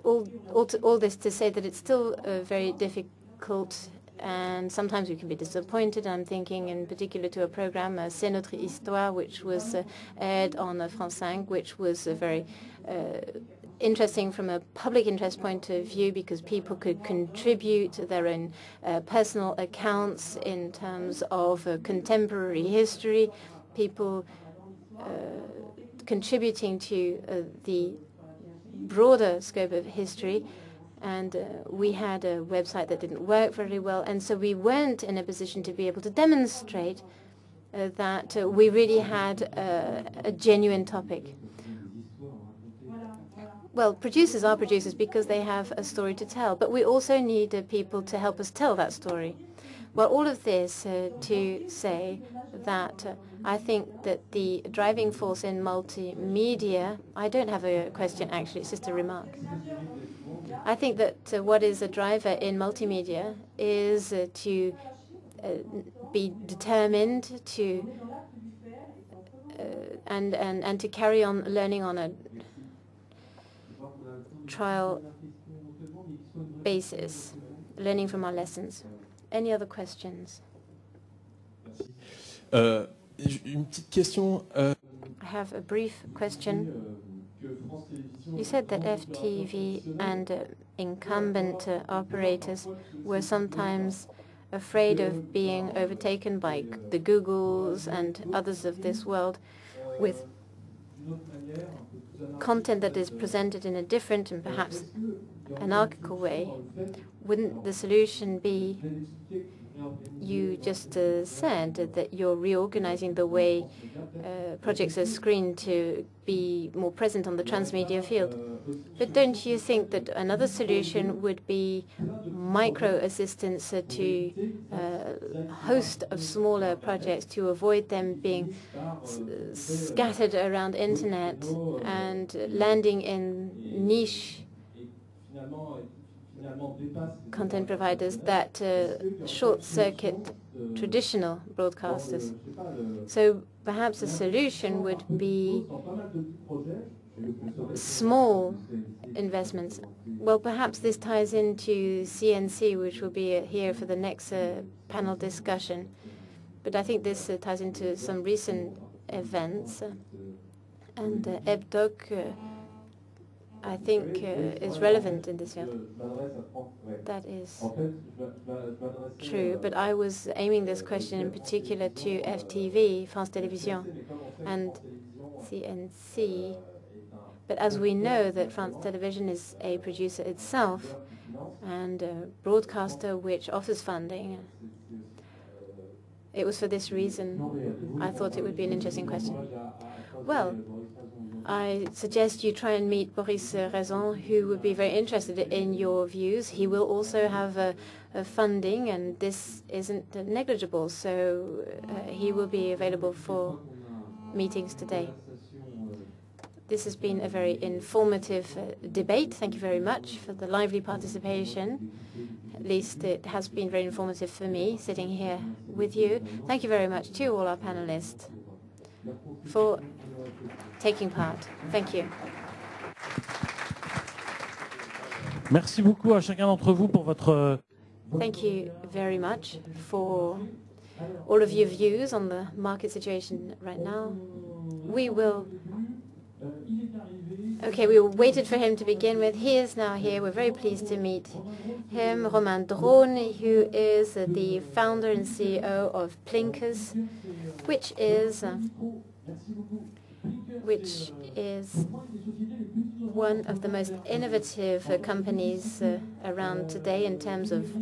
all this to say that it's still very difficult, and sometimes we can be disappointed. I'm thinking in particular to a program, C'est Notre Histoire, which was aired on France 5, which was very interesting from a public interest point of view, because people could contribute their own personal accounts in terms of contemporary history, people contributing to the broader scope of history. And we had a website that didn't work very well, and so we weren't in a position to be able to demonstrate that we really had a genuine topic. Well, producers are producers because they have a story to tell, but we also need people to help us tell that story. Well, all of this to say that I think that the driving force in multimedia, I don't have a question actually, it's just a remark. I think that what is a driver in multimedia is to be determined to and to carry on learning on a trial basis, learning from our lessons. Any other questions?
Une petite question.
I have a brief question. You said that FTV and incumbent operators were sometimes afraid of being overtaken by the Googles and others of this world with content that is presented in a different and perhaps anarchical way. Wouldn't the solution be, you just said that you're reorganizing the way projects are screened to be more present on the transmedia field. But don't you think that another solution would be micro-assistance to a host of smaller projects to avoid them being scattered around internet and landing in niche content providers that short-circuit traditional broadcasters? So perhaps a solution would be small investments. Well, perhaps this ties into CNC, which will be here for the next panel discussion. But I think this ties into some recent events. And EBDOC, I think, is relevant in this field. That is true, but I was aiming this question in particular to FTV, France Télévisions, and CNC. But as we know that France Television is a producer itself and a broadcaster which offers funding, it was for this reason I thought it would be an interesting question. Well, I suggest you try and meet Boris Raison, who would be very interested in your views. He will also have a funding, and this isn't negligible, so he will be available for meetings today. This has been a very informative debate. Thank you very much for the lively participation. At least it has been very informative for me, sitting here with you. Thank you very much to all our panelists for taking part. Thank you.
Merci beaucoup à chacun d'entre vous pour votre...
Thank you very much for all of your views on the market situation right now. We will... Okay, we waited for him to begin with. He is now here. We're very pleased to meet him. Romain Drone, who is the founder and CEO of Plinkers, which is one of the most innovative companies around today in terms of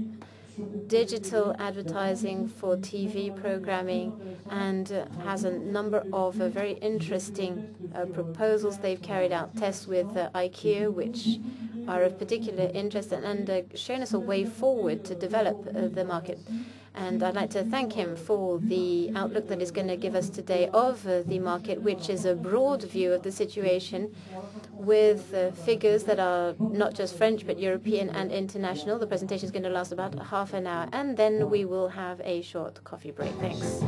digital advertising for TV programming, and has a number of very interesting proposals. They've carried out tests with IQ, which are of particular interest, and shown us a way forward to develop the market. And I'd like to thank him for the outlook that he's going to give us today of the market, which is a broad view of the situation with figures that are not just French, but European and international. The presentation is going to last about half an hour, and then we will have a short coffee break. Thanks.